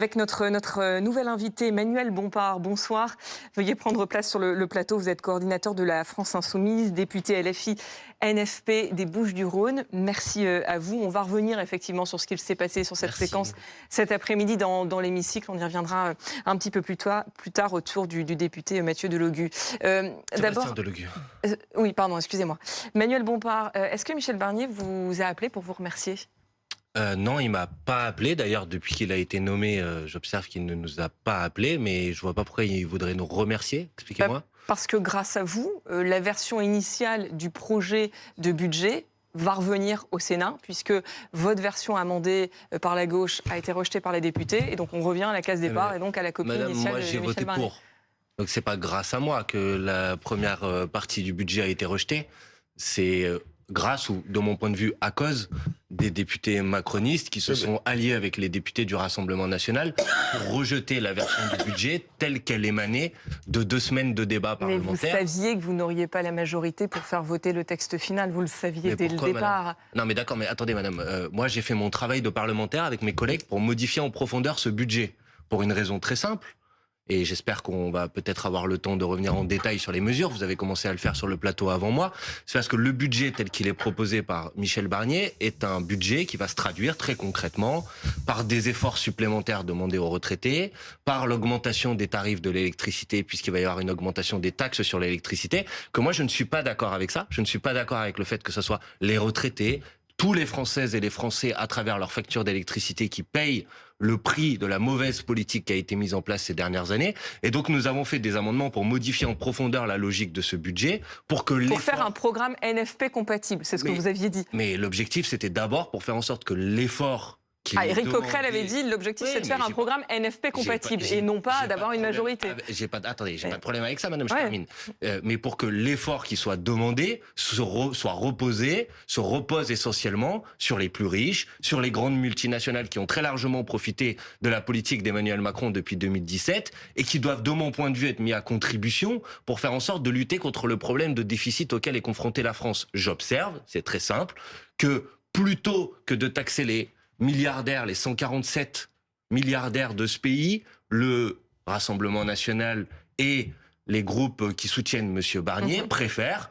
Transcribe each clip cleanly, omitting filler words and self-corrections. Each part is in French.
Avec notre nouvel invité, Emmanuel Bompard. Bonsoir. Veuillez prendre place sur le plateau. Vous êtes coordinateur de la France Insoumise, député LFI NFP des Bouches-du-Rhône. Merci à vous. On va revenir effectivement sur ce qu'il s'est passé sur cette séquence cet après-midi dans l'hémicycle. On y reviendra un petit peu plus tard autour du député Mathieu Delogu. D'abord, Delogu. Oui, pardon, excusez-moi. Emmanuel Bompard, est-ce que Michel Barnier vous a appelé pour vous remercier ? Non, il m'a pas appelé. D'ailleurs, depuis qu'il a été nommé, j'observe qu'il ne nous a pas appelé, mais je vois pas pourquoi il voudrait nous remercier. Expliquez-moi. Parce que grâce à vous, la version initiale du projet de budget va revenir au Sénat, puisque votre version amendée par la gauche a été rejetée par les députés, et donc on revient à la case départ et donc à la copie Madame, initiale moi de j'ai Michel voté Barnier. pour. Donc c'est pas grâce à moi que la première partie du budget a été rejetée. C'est grâce ou, de mon point de vue, à cause des députés macronistes qui se sont alliés avec les députés du Rassemblement national pour rejeter la version du budget telle qu'elle émanait de 2 semaines de débat Mais vous parlementaire. saviez que vous n'auriez pas la majorité pour faire voter le texte final, vous le saviez Mais dès pourquoi, le départ. madame ? Non mais d'accord, mais attendez madame, moi j'ai fait mon travail de parlementaire avec mes collègues pour modifier en profondeur ce budget. Pour une raison très simple, et j'espère qu'on va peut-être avoir le temps de revenir en détail sur les mesures, vous avez commencé à le faire sur le plateau avant moi, c'est parce que le budget tel qu'il est proposé par Michel Barnier est un budget qui va se traduire très concrètement par des efforts supplémentaires demandés aux retraités, par l'augmentation des tarifs de l'électricité, puisqu'il va y avoir une augmentation des taxes sur l'électricité, que moi je ne suis pas d'accord avec ça, je ne suis pas d'accord avec le fait que ce soit les retraités, tous les Françaises et les Français à travers leurs factures d'électricité qui payent le prix de la mauvaise politique qui a été mise en place ces dernières années. Et donc nous avons fait des amendements pour modifier en profondeur la logique de ce budget pour faire un programme NFP compatible, c'est ce que vous aviez dit. Mais l'objectif c'était d'abord pour faire en sorte que l'effort Éric Coquerel avait dit l'objectif c'est de faire un programme NFP compatible et non pas d'avoir une majorité. Attendez, j'ai pas de problème avec ça, madame, je termine. Mais pour que l'effort qui soit demandé soit reposé, se repose essentiellement sur les plus riches, sur les grandes multinationales qui ont très largement profité de la politique d'Emmanuel Macron depuis 2017 et qui doivent, de mon point de vue, être mis à contribution pour faire en sorte de lutter contre le problème de déficit auquel est confrontée la France. J'observe, c'est très simple, que plutôt que de taxer les milliardaires, les 147 milliardaires de ce pays, le Rassemblement national et les groupes qui soutiennent M. Barnier préfèrent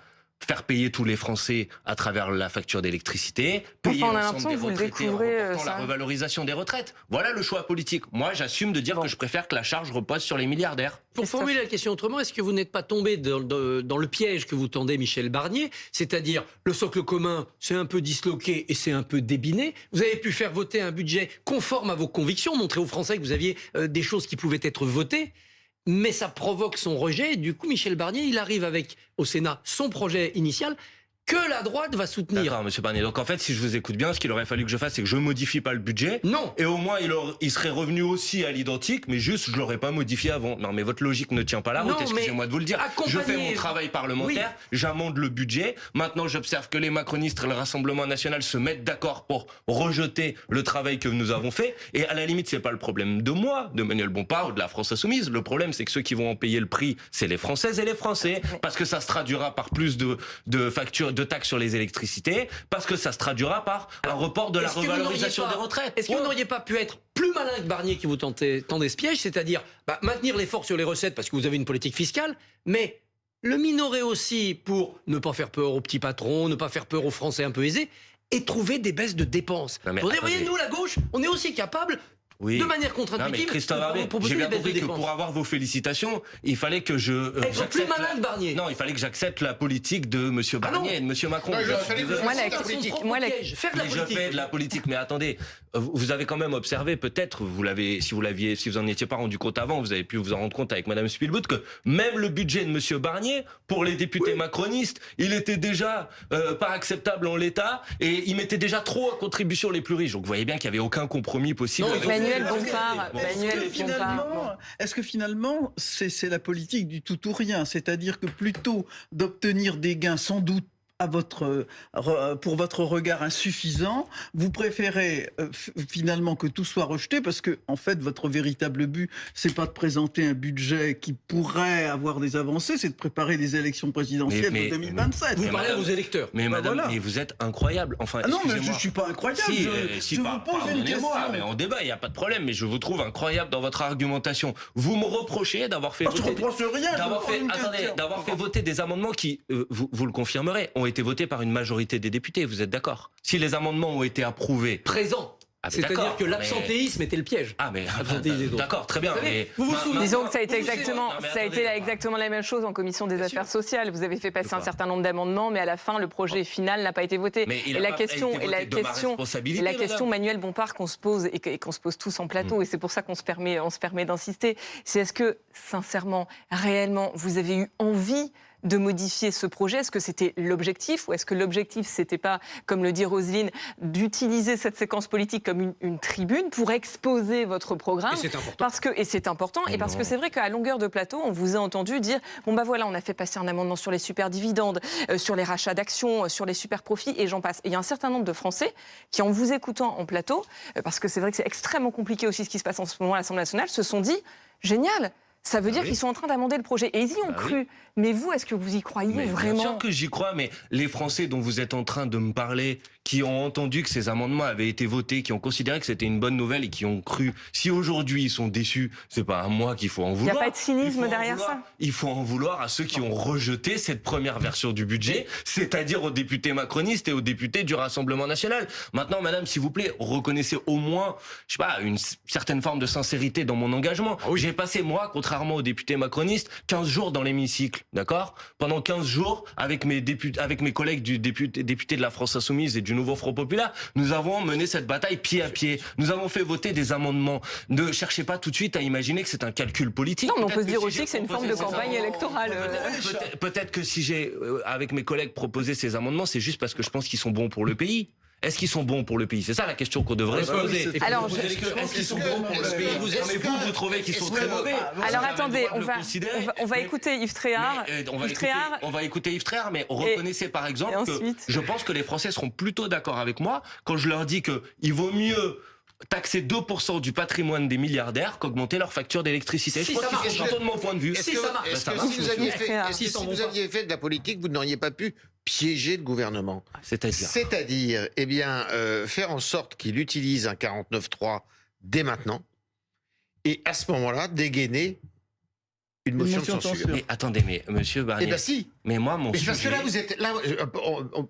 faire payer tous les Français à travers la facture d'électricité, payer l'ensemble des retraités en reportant la revalorisation des retraites. Voilà le choix politique. Moi, j'assume de dire que je préfère que la charge repose sur les milliardaires. Pour formuler la question autrement, est-ce que vous n'êtes pas tombé dans le piège que vous tendez Michel Barnier, c'est-à-dire le socle commun, c'est un peu disloqué et c'est un peu débiné. Vous avez pu faire voter un budget conforme à vos convictions, montrer aux Français que vous aviez des choses qui pouvaient être votées. Mais ça provoque son rejet. Et du coup, Michel Barnier, il arrive avec, au Sénat, son projet initial que la droite va soutenir. D'accord, monsieur Barnier. Donc en fait, si je vous écoute bien, ce qu'il aurait fallu que je fasse, c'est que je modifie pas le budget. Non. Et au moins, il serait revenu aussi à l'identique, mais juste, je l'aurais pas modifié avant. Non, mais votre logique ne tient pas la route, excusez-moi de vous le dire. Je fais mon travail parlementaire, j'amende le budget. Maintenant, j'observe que les macronistes et le Rassemblement national se mettent d'accord pour rejeter le travail que nous avons fait. Et à la limite, c'est pas le problème de moi, de Emmanuel Bompard ou de la France Insoumise. Le problème, c'est que ceux qui vont en payer le prix, c'est les Françaises et les Français. Parce que ça se traduira par plus de factures, de taxes sur les électricités, parce que ça se traduira par un report de la revalorisation des retraites. Est-ce que vous n'auriez pas pu être plus malin que Barnier qui vous tendait ce piège, c'est-à-dire maintenir l'effort sur les recettes parce que vous avez une politique fiscale, mais le minorer aussi pour ne pas faire peur aux petits patrons, ne pas faire peur aux Français un peu aisés, et trouver des baisses de dépenses. Vous voyez, nous, la gauche, on est aussi capable... De manière contre-intuitive, Christophe Barbier, j'ai bien compris que pour avoir vos félicitations, il fallait que être plus malin que Barnier. Non, il fallait que j'accepte la politique de M. Barnier et de M. Macron. Je fais de la politique, mais attendez, vous avez quand même observé, peut-être, si vous en étiez pas rendu compte avant, vous avez pu vous en rendre compte avec Mme Spielbout, que même le budget de M. Barnier, pour les députés macronistes, il était déjà pas acceptable en l'état, et il mettait déjà trop à contribution les plus riches. Donc vous voyez bien qu'il n'y avait aucun compromis possible. Est-ce que finalement, c'est la politique du tout ou rien? C'est-à-dire que plutôt d'obtenir des gains sans doute pour votre regard insuffisant. Vous préférez finalement que tout soit rejeté parce que, en fait, votre véritable but, c'est pas de présenter un budget qui pourrait avoir des avancées, c'est de préparer des élections présidentielles de 2027. Vous parlez à vos électeurs. Mais madame, voilà. mais vous êtes incroyable. Enfin, non, mais je excusez-moi. ne suis pas incroyable. Je vous pose une question. Mais en débat, il n'y a pas de problème. Mais je vous trouve incroyable dans votre argumentation. Vous me reprochez d'avoir fait Je ne reproche rien. d'avoir fait voter des amendements qui, vous le confirmerez, ont été votés par une majorité des députés. Vous êtes d'accord? Si les amendements ont été approuvés, Présent. C'est-à-dire que l'absentéisme était le piège. Ah mais d'accord, très bien. Vous vous souvenez? Disons que ça a été exactement la même chose en commission des affaires sociales. Vous avez fait passer un certain nombre d'amendements, mais à la fin, le projet final n'a pas été voté. Et la question, Manuel Bompard, qu'on se pose et qu'on se pose tous en plateau, et c'est pour ça qu'on se permet d'insister, c'est est-ce que, sincèrement, réellement, vous avez eu envie de modifier ce projet? Est-ce que c'était l'objectif ou est-ce que l'objectif, c'était pas, comme le dit Roselyne, d'utiliser cette séquence politique comme une tribune pour exposer votre programme? Et c'est important. Parce que c'est vrai qu'à longueur de plateau, on vous a entendu dire bon bah voilà, on a fait passer un amendement sur les super dividendes, sur les rachats d'actions, sur les super profits et j'en passe. Et il y a un certain nombre de Français qui, en vous écoutant en plateau, parce que c'est vrai que c'est extrêmement compliqué aussi ce qui se passe en ce moment à l'Assemblée nationale, se sont dit génial. Ça veut dire qu'ils sont en train d'amender le projet. Et ils y ont cru. Mais vous, est-ce que vous y croyez vraiment? Bien sûr que j'y crois, mais les Français dont vous êtes en train de me parler, qui ont entendu que ces amendements avaient été votés, qui ont considéré que c'était une bonne nouvelle et qui ont cru, si aujourd'hui ils sont déçus, c'est pas à moi qu'il faut en vouloir. Il n'y a pas de cynisme derrière ça? Il faut en vouloir à ceux qui ont rejeté cette première version du budget, c'est-à-dire aux députés macronistes et aux députés du Rassemblement national. Maintenant, madame, s'il vous plaît, reconnaissez au moins, je sais pas, une certaine forme de sincérité dans mon engagement. J'ai passé, moi, contrairement aux députés macronistes, 15 jours dans l'hémicycle, d'accord? Pendant 15 jours, avec mes collègues députés de la France Insoumise et du Nouveau Front Populaire, nous avons mené cette bataille pied à pied. Nous avons fait voter des amendements. Ne cherchez pas tout de suite à imaginer que c'est un calcul politique. Non, mais on peut se dire aussi que c'est une forme de campagne électorale. Peut-être que si j'ai, avec mes collègues, proposé ces amendements, c'est juste parce que je pense qu'ils sont bons pour le pays. Est-ce qu'ils sont bons pour le pays? C'est ça la question qu'on devrait se poser. Alors, est-ce qu'ils sont bons pour le pays? Mais vous trouvez qu'ils sont très mauvais. Alors attendez, on va écouter Yves Tréhard. On va écouter Yves Tréhard, mais reconnaissez par exemple que je pense que les Français seront plutôt d'accord avec moi quand je leur dis qu'il vaut mieux taxer 2% du patrimoine des milliardaires qu'augmenter leur facture d'électricité. Je pense que c'est plutôt de mon point de vue. Est-ce que si vous aviez fait de la politique, vous n'auriez pas pu piéger le gouvernement? C'est-à-dire, eh bien, faire en sorte qu'il utilise un 49.3 dès maintenant, et à ce moment-là, dégainer une motion de censure. Mais attendez, mais monsieur Barnier... Eh bien si. Mais moi, mon sujet... Parce que là, vous êtes... Là,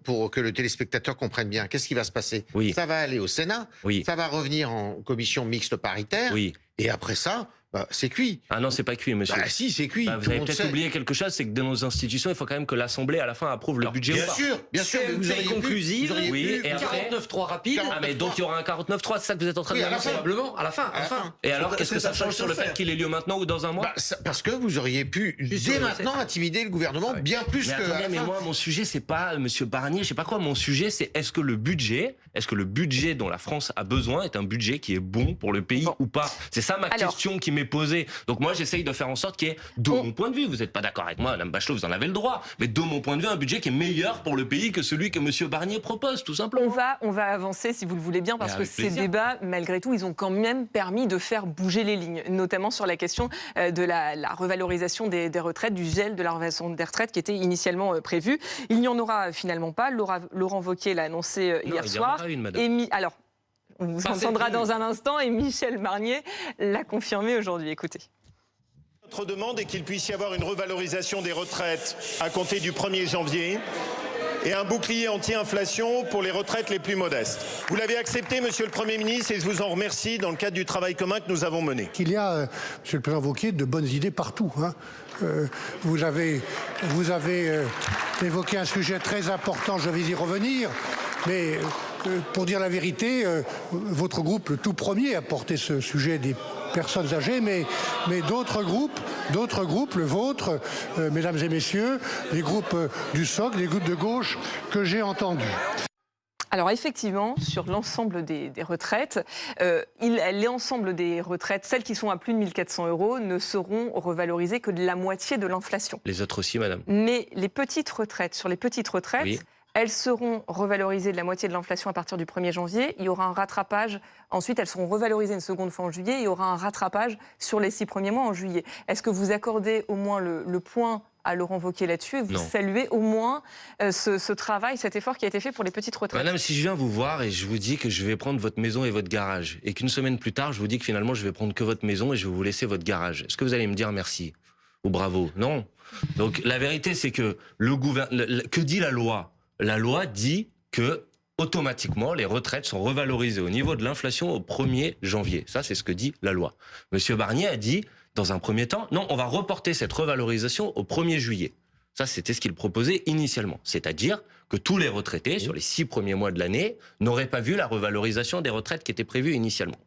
pour que le téléspectateur comprenne bien, qu'est-ce qui va se passer? Ça va aller au Sénat, ça va revenir en commission mixte paritaire, et après ça... c'est cuit. Ah non, c'est pas cuit, monsieur. Si, c'est cuit. Vous avez peut-être oublié quelque chose, c'est que dans nos institutions, il faut quand même que l'Assemblée, à la fin, approuve le budget. Bien sûr. Vous avez conclusive, et après 49.3 rapide. Ah, mais donc il y aura un 49.3, c'est ça que vous êtes en train de dire? Probablement, à la fin. Et alors, qu'est-ce que ça change sur le fait qu'il ait lieu maintenant ou dans un mois? Parce que vous auriez pu, dès maintenant, intimider le gouvernement bien plus que... Attendez, mais moi, mon sujet, c'est pas monsieur Barnier, je sais pas quoi. Mon sujet, c'est est-ce que le budget dont la France a besoin est un budget qui est bon pour le pays ou pas? C'est ça ma question qui m'est posée. Donc moi, j'essaye de faire en sorte qu'il y ait, de mon point de vue, vous n'êtes pas d'accord avec moi, Madame Bachelot, vous en avez le droit, mais de mon point de vue, un budget qui est meilleur pour le pays que celui que monsieur Barnier propose, tout simplement. On va avancer, si vous le voulez bien, parce que ces débats, malgré tout, ils ont quand même permis de faire bouger les lignes, notamment sur la question de la revalorisation des retraites, du gel de la revalorisation des retraites qui était initialement prévu. Il n'y en aura finalement pas. Laurent Wauquiez l'a annoncé hier soir. Alors, on vous entendra dans un instant, et Michel Barnier l'a confirmé aujourd'hui. Écoutez. Notre demande est qu'il puisse y avoir une revalorisation des retraites à compter du 1er janvier et un bouclier anti-inflation pour les retraites les plus modestes. Vous l'avez accepté, monsieur le Premier ministre, et je vous en remercie dans le cadre du travail commun que nous avons mené. Il y a, monsieur le Président Wauquiez, de bonnes idées partout. Vous avez évoqué un sujet très important, je vais y revenir, mais pour dire la vérité, votre groupe, le tout premier, a porté ce sujet des personnes âgées, mais d'autres groupes, le vôtre, mesdames et messieurs, les groupes du SOC, les groupes de gauche que j'ai entendus. Alors effectivement, sur l'ensemble des retraites, l'ensemble des retraites, celles qui sont à plus de 1 400 €, ne seront revalorisées que de la moitié de l'inflation. Les autres aussi, madame. Mais les petites retraites, sur les petites retraites, Elles seront revalorisées de la moitié de l'inflation à partir du 1er janvier. Il y aura un rattrapage. Ensuite, elles seront revalorisées une seconde fois en juillet. Il y aura un rattrapage sur les 6 premiers mois en juillet. Est-ce que vous accordez au moins le point à Laurent Wauquiez là-dessus et vous saluez au moins ce travail, cet effort qui a été fait pour les petites retraites? Madame, si je viens vous voir et je vous dis que je vais prendre votre maison et votre garage, et qu'une semaine plus tard, je vous dis que finalement, je vais prendre que votre maison et je vais vous laisser votre garage, est-ce que vous allez me dire merci ou bravo? Non. Donc la vérité, c'est que que dit la loi? La loi dit que automatiquement, les retraites sont revalorisées au niveau de l'inflation au 1er janvier. Ça, c'est ce que dit la loi. Monsieur Barnier a dit, dans un premier temps, non, on va reporter cette revalorisation au 1er juillet. Ça, c'était ce qu'il proposait initialement. C'est-à-dire que tous les retraités, sur les 6 premiers mois de l'année, n'auraient pas vu la revalorisation des retraites qui était prévue initialement.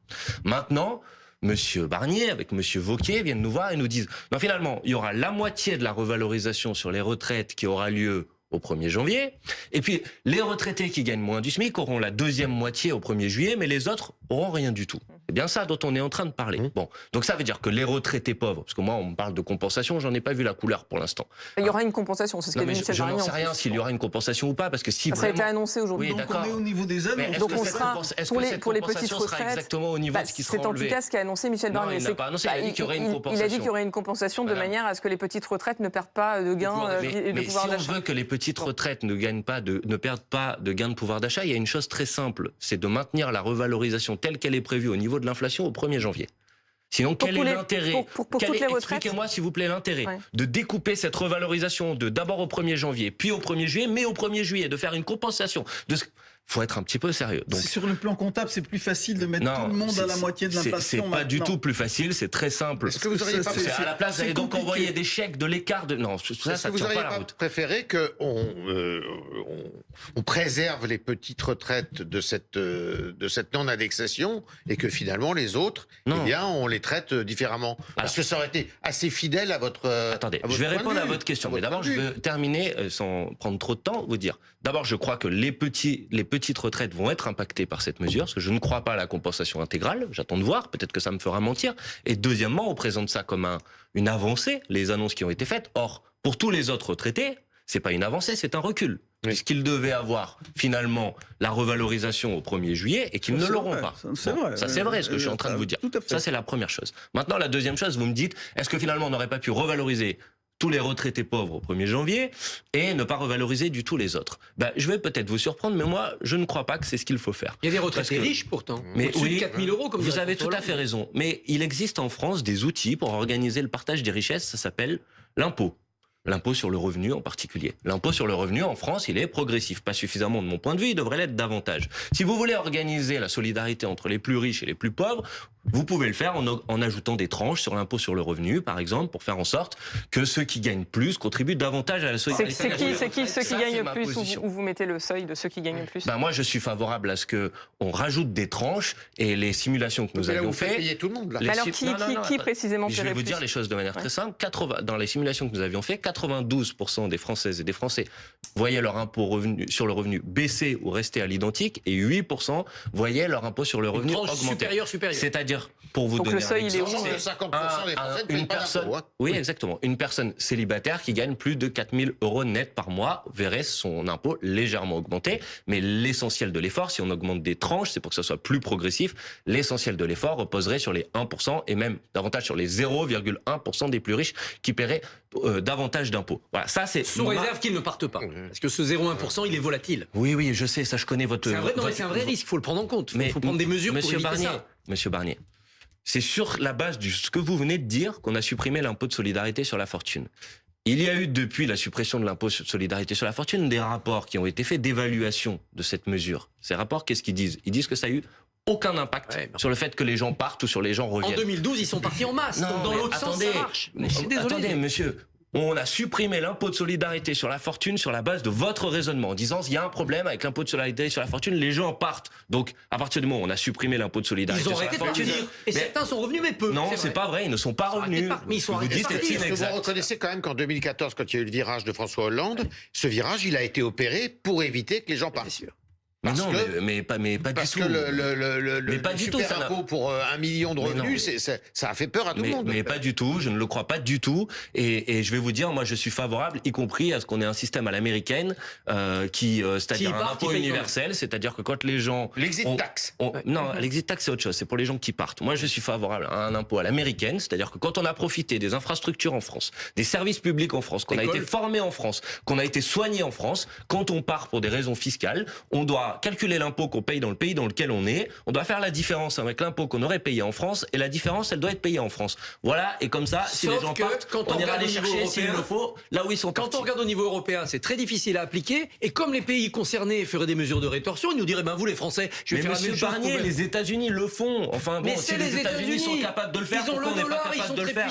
Maintenant, Monsieur Barnier, avec Monsieur Wauquiez, viennent nous voir et nous disent, non, finalement, il y aura la moitié de la revalorisation sur les retraites qui aura lieu au 1er janvier. Et puis, les retraités qui gagnent moins du SMIC auront la deuxième moitié au 1er juillet, mais les autres auront rien du tout. C'est bien ça dont on est en train de parler. Bon, donc ça veut dire que les retraités pauvres, parce que moi, on me parle de compensation, j'en ai pas vu la couleur pour l'instant. Il y aura une compensation, c'est ce qu'a dit Michel Barnier. Je n'en sais rien s'il y aura une compensation ou pas, parce que si ça vraiment... a été annoncé aujourd'hui. Oui, d'accord. On est au niveau des annonces. Donc on sera pour les petites retraites. Exactement au niveau de ce qui sera enlevé. C'est en tout cas ce qu'a annoncé Michel Barnier. Il n'a pas annoncé, il a dit qu'il y aurait une compensation. Il a dit qu'il y aurait une compensation de manière à ce que les petites retraites ne perdent pas de gains de pouvoir d'achat. Mais si on veut que les petites retraites ne perdent pas de gains de pouvoir d'achat, il y a une chose très simple, c'est de maintenir la revalorisation telle qu'elle est prévue au niveau de l'inflation au 1er janvier. Sinon, quel est l'intérêt? Expliquez-moi, s'il vous plaît, l'intérêt de découper cette revalorisation d'abord au 1er janvier, puis au 1er juillet, mais au 1er juillet, de faire une compensation. Faut être un petit peu sérieux. Donc, sur le plan comptable, c'est plus facile de mettre tout le monde à la moitié de l'inflation. C'est pas du tout plus facile, c'est très simple. Est-ce que vous auriez pas à la place d'aller donc envoyer des chèques de l'écart de... Non, ça tient pas la route. Préféré qu'on préserve les petites retraites de cette non-indexation et que finalement les autres, eh bien, on les traite différemment. Parce que ça aurait été assez fidèle à votre... Attendez, je vais répondre à votre question. Mais d'abord, je vais terminer sans prendre trop de temps, vous dire. D'abord, je crois que les petites retraites vont être impactées par cette mesure, parce que je ne crois pas à la compensation intégrale. J'attends de voir, peut-être que ça me fera mentir. Et deuxièmement, on présente ça comme une avancée, les annonces qui ont été faites. Or, pour tous les autres retraités, c'est pas une avancée, c'est un recul. Puisqu'ils devaient avoir finalement la revalorisation au 1er juillet et qu'ils ne l'auront pas. Ça c'est vrai ce que je suis en train de vous dire. Ça c'est la première chose. Maintenant la deuxième chose, vous me dites, est-ce que finalement on n'aurait pas pu revaloriser tous les retraités pauvres au 1er janvier et ne pas revaloriser du tout les autres? Je vais peut-être vous surprendre, mais moi je ne crois pas que c'est ce qu'il faut faire. Il y a des retraités riches pourtant. Mais oui, 4 000 euros, comme vous avez tout à fait raison. Mais il existe en France des outils pour organiser le partage des richesses, ça s'appelle l'impôt. L'impôt sur le revenu en particulier. L'impôt sur le revenu en France, il est progressif. Pas suffisamment de mon point de vue, il devrait l'être davantage. Si vous voulez organiser la solidarité entre les plus riches et les plus pauvres, vous pouvez le faire en ajoutant des tranches sur l'impôt sur le revenu, par exemple, pour faire en sorte que ceux qui gagnent plus contribuent davantage à la solidarité. C'est qui ceux qui gagnent le plus, où vous mettez le seuil de ceux qui gagnent le plus? Moi, je suis favorable à ce qu'on rajoute des tranches et les simulations que nous avions faites. Payer tout le monde, là. Alors qui précisément paierait plus? Je vais vous dire les choses de manière très simple. Dans les simulations que nous avions faites, 92% des Françaises et des Français voyaient leur impôt sur le revenu baisser ou rester à l'identique et 8% voyaient leur impôt sur le revenu augmenter. Supérieur. C'est-à-dire, pour vous donc donner le seuil, il est où? 50% des Français ne payent pas d'impôt. Oui, exactement. Une personne célibataire qui gagne plus de 4 000 euros net par mois verrait son impôt légèrement augmenter. Mais l'essentiel de l'effort, si on augmente des tranches, c'est pour que ce soit plus progressif. L'essentiel de l'effort reposerait sur les 1% et même davantage sur les 0,1% des plus riches qui paieraient davantage d'impôts. Voilà, ça c'est... Sous réserve qu'ils ne partent pas. Parce que ce 0,1%, il est volatile. Oui, je sais, ça je connais votre... C'est un vrai risque, il faut le prendre en compte. Il faut prendre des mesures pour éviter ça. Monsieur Barnier, c'est sur la base de ce que vous venez de dire qu'on a supprimé l'impôt de solidarité sur la fortune. Il y a eu, depuis la suppression de l'impôt de solidarité sur la fortune, des rapports qui ont été faits d'évaluation de cette mesure. Ces rapports, qu'est-ce qu'ils disent? Ils disent que ça a eu aucun impact sur le fait que les gens partent ou sur les gens reviennent. En 2012, ils sont partis en masse. Donc dans l'autre sens, ça marche. Mais je suis désolé. Attendez, monsieur. On a supprimé l'impôt de solidarité sur la fortune sur la base de votre raisonnement, en disant il y a un problème avec l'impôt de solidarité sur la fortune, les gens partent. Donc, à partir du moment où on a supprimé l'impôt de solidarité sur la fortune... Et certains sont revenus, mais peu. Non, c'est pas vrai, ils ne sont pas revenus. Mais ils sont arrêtés. Vous reconnaissez quand même qu'en 2014, quand il y a eu le virage de François Hollande, ce virage, il a été opéré pour éviter que les gens partent. Mais non, mais pas du tout. Parce que le super impôt pour 1 million de revenus, ça a fait peur à tout le monde. Mais pas du tout, je ne le crois pas du tout. Et je vais vous dire, moi je suis favorable, y compris à ce qu'on ait un système à l'américaine, c'est-à-dire un impôt universel, c'est-à-dire que quand les gens... L'exit tax. Non, l'exit tax c'est autre chose, c'est pour les gens qui partent. Moi je suis favorable à un impôt à l'américaine, c'est-à-dire que quand on a profité des infrastructures en France, des services publics en France, qu'on a été formé en France, qu'on a été soigné en France, quand on part pour des raisons fiscales, on doit calculer l'impôt qu'on paye dans le pays dans lequel on est, on doit faire la différence avec l'impôt qu'on aurait payé en France, et la différence, elle doit être payée en France. Voilà, et comme ça, si les gens partent, on ira les chercher s'il le faut, là où ils sont partis. Quand on regarde au niveau européen, c'est très difficile à appliquer, et comme les pays concernés feraient des mesures de rétorsion, ils nous diraient, vous les Français, je vais faire la même chose. Barnier, les États-Unis le font. Enfin bon, si les États-Unis sont capables de le faire, pourquoi on n'est pas capable de le faire?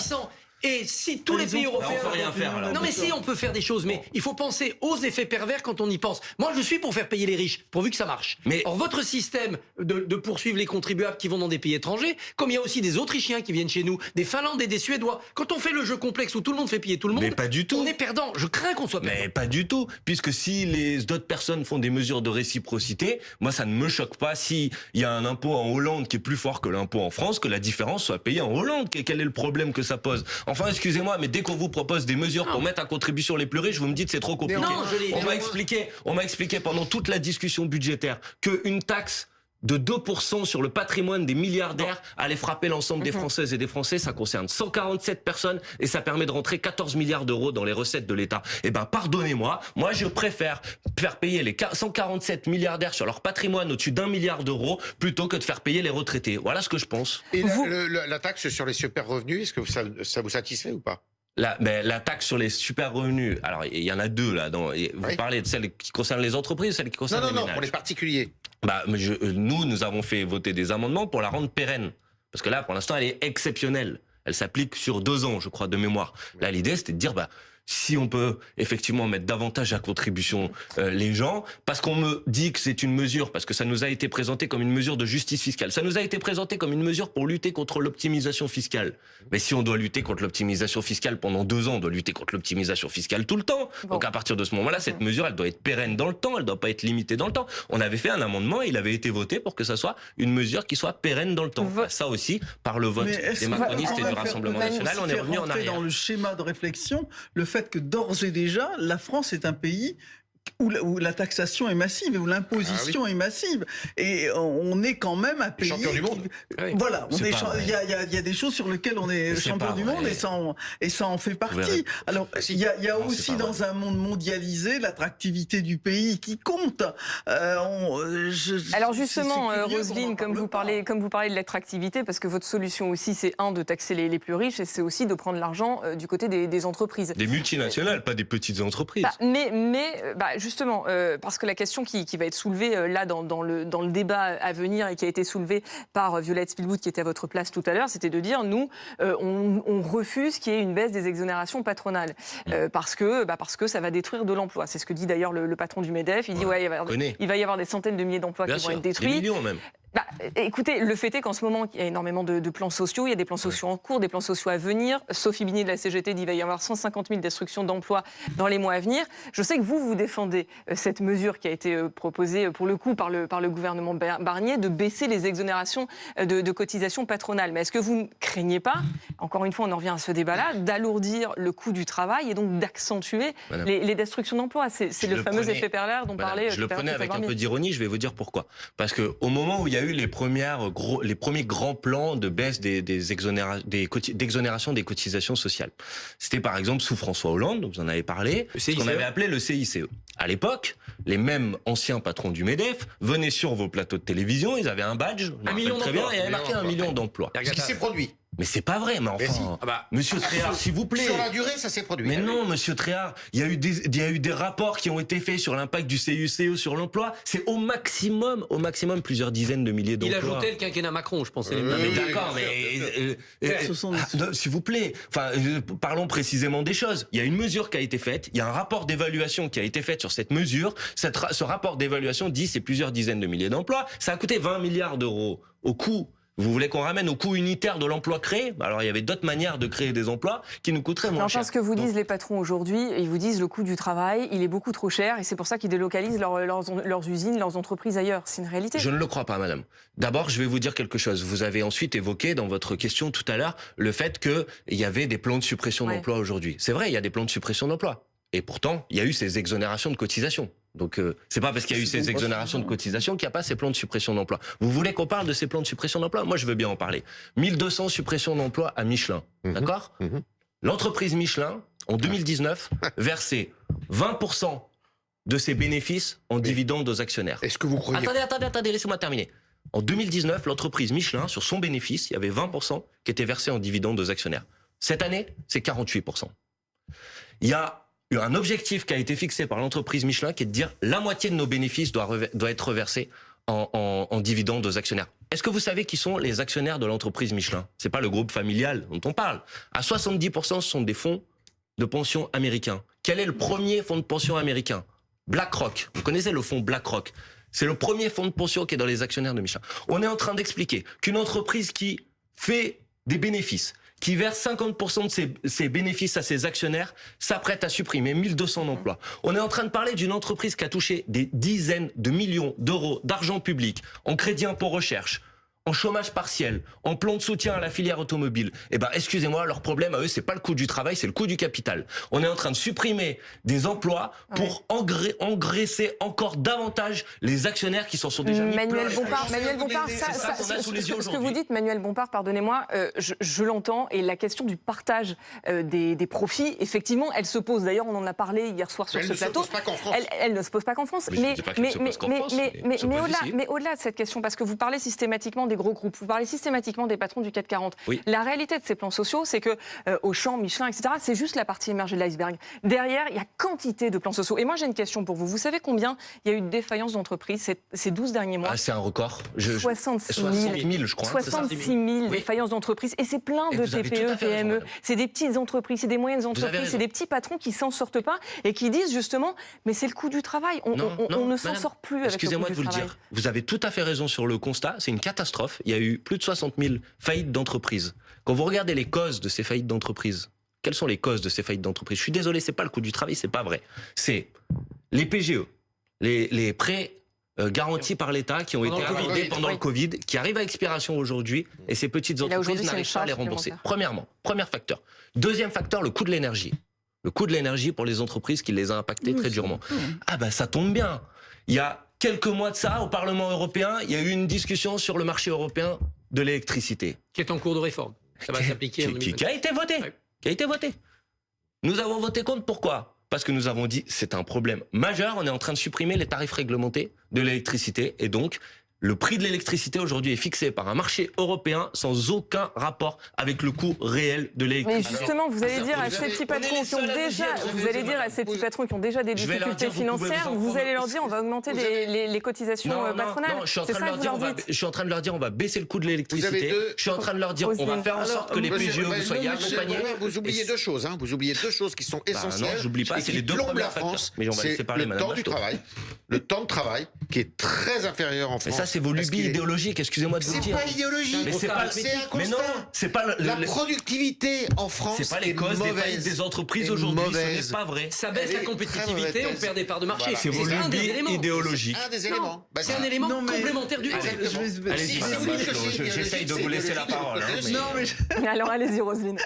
Et si tous les pays européens... on peut rien faire, là. Non mais si, on peut faire des choses, mais il faut penser aux effets pervers quand on y pense. Moi, je suis pour faire payer les riches, pourvu que ça marche. Or, votre système de poursuivre les contribuables qui vont dans des pays étrangers, comme il y a aussi des Autrichiens qui viennent chez nous, des Finlandais, des Suédois, quand on fait le jeu complexe où tout le monde fait payer tout le monde, mais pas du tout. On est perdant. Je crains qu'on soit perdant. Mais pas du tout, puisque si d'autres personnes font des mesures de réciprocité, moi ça ne me choque pas s'il y a un impôt en Hollande qui est plus fort que l'impôt en France, que la différence soit payée en Hollande. Quel est le problème que ça pose? Enfin, excusez-moi, mais dès qu'on vous propose des mesures pour mettre à contribution les plus riches, vous me dites c'est trop compliqué. On m'a expliqué pendant toute la discussion budgétaire qu'une taxe de 2% sur le patrimoine des milliardaires allait frapper l'ensemble des Françaises et des Français. Ça concerne 147 personnes et ça permet de rentrer 14 milliards d'euros dans les recettes de l'État. Eh ben, pardonnez-moi, moi je préfère faire payer les 147 milliardaires sur leur patrimoine au-dessus d'1 milliard d'euros plutôt que de faire payer les retraités. Voilà ce que je pense. Et la taxe sur les super revenus, est-ce que ça vous satisfait ou pas? La taxe sur les super revenus, alors il y en a deux là. Vous parlez de celle qui concerne les entreprises, celle qui concerne les ménages. Non, pour les particuliers. Nous avons fait voter des amendements pour la rendre pérenne. Parce que là, pour l'instant, elle est exceptionnelle. Elle s'applique sur 2 ans, je crois, de mémoire. Là, l'idée, c'était de dire, si on peut effectivement mettre davantage à contribution les gens, parce qu'on me dit que c'est une mesure, parce que ça nous a été présenté comme une mesure de justice fiscale, ça nous a été présenté comme une mesure pour lutter contre l'optimisation fiscale. Mais si on doit lutter contre l'optimisation fiscale pendant 2 ans, on doit lutter contre l'optimisation fiscale tout le temps. Donc à partir de ce moment-là, cette mesure, elle doit être pérenne dans le temps, elle doit pas être limitée dans le temps. On avait fait un amendement et il avait été voté pour que ça soit une mesure qui soit pérenne dans le temps. Ça aussi, par le vote des macronistes et du Rassemblement national, on est revenu en arrière. Dans le schéma de réflexion, le fait que d'ores et déjà, la France est un pays où la taxation est massive et où l'imposition est massive. Et on est quand même un pays... Champion du monde. Voilà, il y a des choses sur lesquelles on est champion du monde et ça en fait partie. Alors, il y a aussi dans un monde mondialisé l'attractivité du pays qui compte. Alors justement, Roselyne, comme vous parlez de l'attractivité, parce que votre solution aussi, c'est de taxer les plus riches, et c'est aussi de prendre l'argent du côté des entreprises. Des multinationales, pas des petites entreprises. Justement, parce que la question qui va être soulevée là dans le débat à venir et qui a été soulevée par Violette Spilbout qui était à votre place tout à l'heure, c'était de dire nous, on refuse qu'il y ait une baisse des exonérations patronales parce que ça va détruire de l'emploi. C'est ce que dit d'ailleurs le patron du MEDEF. Il dit il va y avoir des centaines de milliers d'emplois qui vont être détruits. Des millions même. Écoutez, le fait est qu'en ce moment, il y a énormément de plans sociaux. Il y a des plans sociaux en cours, des plans sociaux à venir. Sophie Binier de la CGT dit qu'il va y avoir 150 000 destructions d'emplois dans les mois à venir. Je sais que vous défendez cette mesure qui a été proposée, pour le coup, par le gouvernement Barnier, de baisser les exonérations de cotisations patronales. Mais est-ce que vous ne craignez pas, encore une fois, on en revient à ce débat-là, d'alourdir le coût du travail et donc d'accentuer les destructions d'emplois? C'est le fameux effet pervers dont parlait... Je le prenais avec un peu d'ironie, je vais vous dire pourquoi. Parce qu'au moment où il y a eu les premiers grands plans de baisse d'exonération des cotisations sociales. C'était par exemple sous François Hollande, vous en avez parlé, ce qu'on avait appelé le CICE. À l'époque, les mêmes anciens patrons du MEDEF venaient sur vos plateaux de télévision, ils avaient un badge, un million d'emplois, il y avait marqué 1 million d'emplois. Ce qui s'est produit. Mais c'est pas vrai, mais enfin, Monsieur Tréhard, s'il vous plaît. Sur la durée, ça s'est produit. Mais non, Monsieur Tréhard, il y a eu des rapports qui ont été faits sur l'impact du CICE sur l'emploi. C'est au maximum plusieurs dizaines de milliers d'emplois. Il ajoutait le quinquennat Macron, je pensais. D'accord, mais s'il vous plaît, parlons précisément des choses. Il y a une mesure qui a été faite, il y a un rapport d'évaluation qui a été fait sur cette mesure. Ce rapport d'évaluation dit c'est plusieurs dizaines de milliers d'emplois. Ça a coûté 20 milliards d'euros au coût. Vous voulez qu'on ramène au coût unitaire de l'emploi créé? Alors il y avait d'autres manières de créer des emplois qui nous coûteraient moins cher. Parce que vous disent les patrons aujourd'hui, ils vous disent le coût du travail, il est beaucoup trop cher et c'est pour ça qu'ils délocalisent leurs usines, leurs entreprises ailleurs. C'est une réalité. Je ne le crois pas, madame. D'abord, je vais vous dire quelque chose. Vous avez ensuite évoqué dans votre question tout à l'heure le fait qu'il y avait des plans de suppression d'emplois aujourd'hui. C'est vrai, il y a des plans de suppression d'emplois. Et pourtant, il y a eu ces exonérations de cotisations. Donc, c'est pas parce qu'il y a eu ces exonérations de cotisations qu'il n'y a pas ces plans de suppression d'emplois. Vous voulez qu'on parle de ces plans de suppression d'emplois? Moi, je veux bien en parler. 1200 suppressions d'emplois à Michelin. D'accord? L'entreprise Michelin, en 2019, versait 20% de ses bénéfices en dividendes aux actionnaires. Est-ce que vous croyez... Attendez, laissez-moi terminer. En 2019, l'entreprise Michelin, sur son bénéfice, il y avait 20% qui étaient versés en dividendes aux actionnaires. Cette année, c'est 48%. Il y a un objectif qui a été fixé par l'entreprise Michelin qui est de dire la moitié de nos bénéfices doit être reversée en dividendes aux actionnaires. Est-ce que vous savez qui sont les actionnaires de l'entreprise Michelin? C'est pas le groupe familial dont on parle. À 70%, ce sont des fonds de pension américains. Quel est le premier fonds de pension américain? BlackRock. Vous connaissez le fonds BlackRock? C'est le premier fonds de pension qui est dans les actionnaires de Michelin. On est en train d'expliquer qu'une entreprise qui fait des bénéfices, qui verse 50% de ses bénéfices à ses actionnaires, s'apprête à supprimer 1200 emplois. On est en train de parler d'une entreprise qui a touché des dizaines de millions d'euros d'argent public en crédit impôt recherche, en chômage partiel, en plan de soutien à la filière automobile. Eh ben, excusez-moi, leur problème à eux, c'est pas le coût du travail, c'est le coût du capital. On est en train de supprimer des emplois pour engraisser encore davantage les actionnaires qui s'en sont déjà mis Manuel plein. Bompard, ce que vous dites, Manuel Bompard, pardonnez-moi, je l'entends, et la question du partage des profits, effectivement, elle se pose. D'ailleurs, on en a parlé hier soir sur ce plateau. Elle ne se pose pas qu'en France. Mais au-delà de cette question, parce que vous parlez systématiquement des gros groupes, vous parlez systématiquement des patrons du CAC 40. Oui. La réalité de ces plans sociaux, c'est que Auchan, Michelin, etc., c'est juste la partie émergée de l'iceberg. Derrière, il y a quantité de plans sociaux. Et moi, j'ai une question pour vous. Vous savez combien il y a eu de défaillances d'entreprises ces 12 derniers mois? C'est un record. 66 000, je crois. 66 000 défaillances d'entreprises. Et c'est plein de TPE, PME. C'est des petites entreprises, c'est des moyennes entreprises, c'est des petits patrons qui s'en sortent pas et qui disent justement, mais c'est le coût du travail. On ne s'en sort plus avec le coût du travail. Excusez-moi de vous le dire. Vous avez tout à fait raison sur le constat. C'est une catastrophe. Il y a eu plus de 60 000 faillites d'entreprises. Quand vous regardez les causes de ces faillites d'entreprises, quelles sont les causes de ces faillites d'entreprises? Je suis désolé, c'est pas le coût du travail, c'est pas vrai. C'est les PGE, les prêts garantis par l'État qui ont été accordés pendant le Covid, qui arrivent à expiration aujourd'hui, et ces petites entreprises n'arrivent pas à les rembourser. Premièrement, premier facteur. Deuxième facteur, le coût de l'énergie. Le coût de l'énergie pour les entreprises qui les a impactées très durement. Ah ben ça tombe bien. Il y a quelques mois de ça, au Parlement européen, il y a eu une discussion sur le marché européen de l'électricité. Qui est en cours de réforme. Ça va s'appliquer en 2020. Qui a été voté. Ouais. Qui a été voté. Nous avons voté contre. Pourquoi? Parce que nous avons dit c'est un problème majeur. On est en train de supprimer les tarifs réglementés de l'électricité. Et donc, le prix de l'électricité aujourd'hui est fixé par un marché européen sans aucun rapport avec le coût réel de l'électricité. Mais justement, vous allez dire à ces petits patrons qui ont déjà, des difficultés financières, vous allez leur dire on va augmenter les cotisations patronales. Non, je suis en train de leur dire on va baisser le coût de l'électricité. Je suis en train de leur dire on va faire en sorte que les PGE vous soyez accompagnés. Vous oubliez deux choses. Vous oubliez deux choses qui sont essentielles. Non, j'oublie pas. C'est les deux premiers facteurs. Mais on va laisser parler Madame Bachelot. Le temps de travail qui est très inférieur en France. C'est vos lubies idéologiques, excusez-moi de vous le dire. C'est pas idéologique, mais c'est un constat. Mais non, c'est pas la productivité en France. C'est pas les causes des faillites des entreprises aujourd'hui, ce n'est pas vrai. Ça baisse la compétitivité, on perd des parts de marché. C'est vos lubies idéologiques. Un des éléments. C'est un élément complémentaire du Allez-y, j'essaye de vous laisser la parole. Alors allez-y, Roselyne.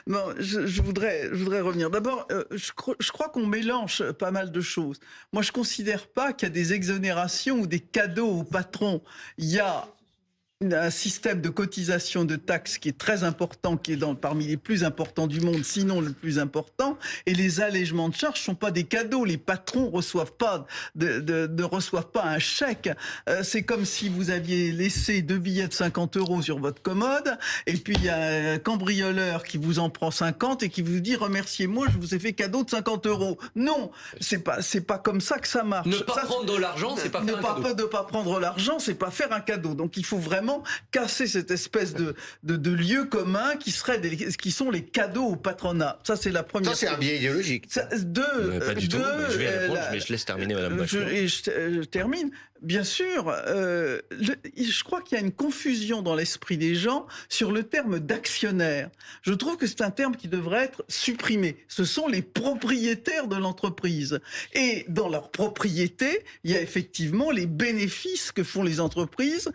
Non, je voudrais revenir. D'abord, je crois qu'on mélange pas mal de choses. Moi, je considère pas qu'il y a des exonérations ou des cadeaux aux patrons. Il y a un système de cotisation de taxes qui est très important, qui est parmi les plus importants du monde, sinon le plus important. Et les allègements de charges sont pas des cadeaux. Les patrons ne reçoivent pas un chèque. C'est comme si vous aviez laissé 2 billets de 50 € sur votre commode, et puis il y a un cambrioleur qui vous en prend 50 et qui vous dit remerciez-moi, je vous ai fait cadeau de 50 €. Non, c'est pas comme ça que ça marche. Ne pas prendre l'argent, c'est pas faire un cadeau. Ne pas prendre l'argent, c'est pas faire un cadeau. Donc il faut vraiment casser cette espèce de lieu commun qui sont les cadeaux au patronat. Ça, c'est la première chose. Ça, c'est un biais idéologique. Pas du tout. Je vais répondre, mais je laisse terminer Madame Bachelot. Je termine. Bien sûr, je crois qu'il y a une confusion dans l'esprit des gens sur le terme d'actionnaire. Je trouve que c'est un terme qui devrait être supprimé. Ce sont les propriétaires de l'entreprise. Et dans leur propriété, il y a effectivement les bénéfices que font les entreprises,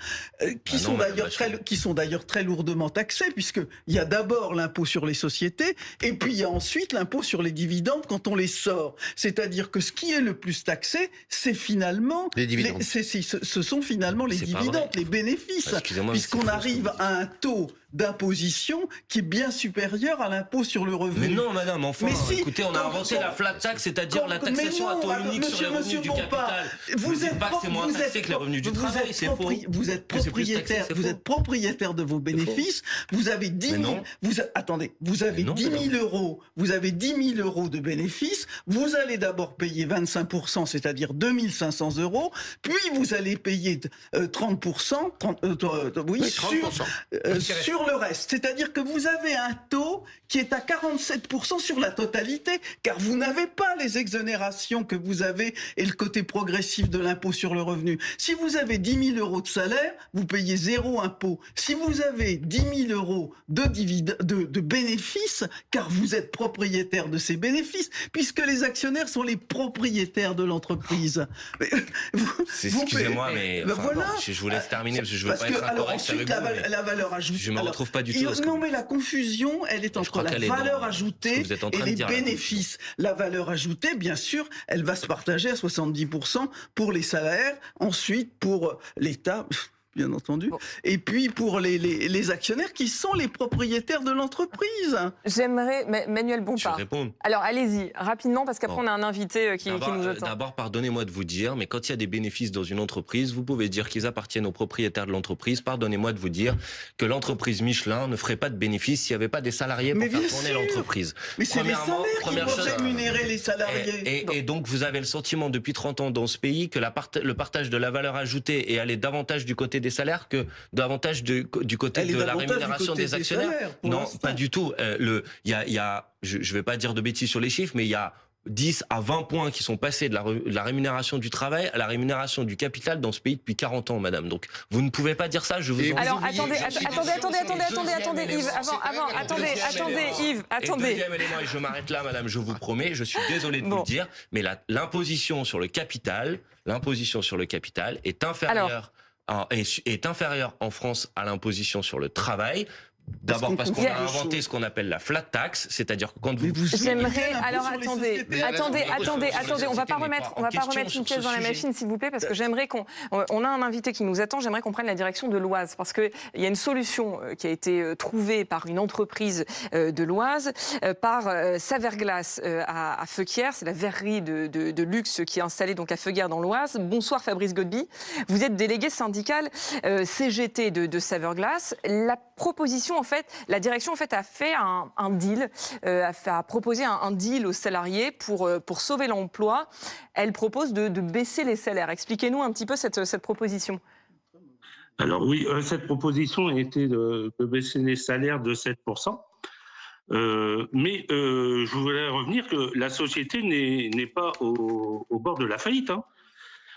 qui sont d'ailleurs très lourdement taxés, puisqu'il y a d'abord l'impôt sur les sociétés, et puis il y a ensuite l'impôt sur les dividendes quand on les sort. C'est-à-dire que ce qui est le plus taxé, c'est finalement les dividendes. Ce sont finalement les dividendes, les bénéfices, puisqu'on arrive à un taux d'imposition qui est bien supérieur à l'impôt sur le revenu. Mais non, madame, enfin, écoutez, on a inventé la flat tax, c'est-à-dire la taxation à taux unique sur les revenus du capital. Vous êtes pas que c'est moins taxé que les revenus du travail, c'est faux. Vous êtes propriétaire de vos bénéfices, vous avez 10 000, attendez, vous avez 10 000 euros, vous avez 10 000 euros de bénéfices, vous allez d'abord payer 25%, c'est-à-dire 2 500 euros, puis vous allez payer 30%, sur le reste. C'est-à-dire que vous avez un taux qui est à 47% sur la totalité, car vous n'avez pas les exonérations que vous avez et le côté progressif de l'impôt sur le revenu. Si vous avez 10 000 euros de salaire, vous payez 0 impôt. Si vous avez 10 000 euros de bénéfices, car vous êtes propriétaire de ces bénéfices, puisque les actionnaires sont les propriétaires de l'entreprise. Excusez-moi, mais je vous laisse terminer, parce que je veux pas être incorrect avec vous. La valeur ajoutée. Je me retrouve pas du tout. Non, mais la confusion, elle est entre la valeur ajoutée et les bénéfices. La valeur ajoutée, bien sûr, elle va se partager à 70% pour les salaires, ensuite pour l'État, bien entendu, et puis pour les actionnaires qui sont les propriétaires de l'entreprise. J'aimerais, Manuel Bompard. Je vais répondre. Alors allez-y, rapidement, parce qu'après on a un invité qui nous attend. D'abord, pardonnez-moi de vous dire, mais quand il y a des bénéfices dans une entreprise, vous pouvez dire qu'ils appartiennent aux propriétaires de l'entreprise. Pardonnez-moi de vous dire que l'entreprise Michelin ne ferait pas de bénéfices s'il n'y avait pas des salariés pour faire tourner l'entreprise. Mais c'est les salaires qui vont rémunérer les salariés. Et donc vous avez le sentiment depuis 30 ans dans ce pays que le partage de la valeur ajoutée est allé davantage du côté des salaires que davantage du côté de la rémunération des actionnaires. Non, pas du tout. Je vais pas dire de bêtises sur les chiffres, mais il y a 10 à 20 points qui sont passés de la rémunération du travail à la rémunération du capital dans ce pays depuis 40 ans, madame. Donc, vous ne pouvez pas dire ça, je vous en... Alors, attendez, Yves, Yves, attendez. Et deuxième élément, et je m'arrête là, madame, je vous promets, je suis désolé de vous le dire, mais l'imposition sur le capital est inférieure en France à l'imposition sur le travail. D'abord parce qu'on a inventé ce qu'on appelle la flat tax, c'est-à-dire que quand vous... J'aimerais... Alors attendez, on va pas remettre une pièce dans la machine, s'il vous plaît, parce que j'aimerais on a un invité qui nous attend, j'aimerais qu'on prenne la direction de l'Oise, parce qu'il y a une solution qui a été trouvée par une entreprise de l'Oise, par Saverglass à Feuquières, c'est la verrerie de luxe qui est installée donc à Feuquières dans l'Oise. Bonsoir Fabrice Godby, vous êtes délégué syndical CGT de Saverglass. La proposition, en fait, la direction en fait a fait un deal, a proposé un deal aux salariés pour sauver l'emploi. Elle propose de baisser les salaires. Expliquez-nous un petit peu cette proposition. Alors oui, cette proposition a été de baisser les salaires de 7%. Mais je voulais revenir que la société n'est pas au bord de la faillite. Hein.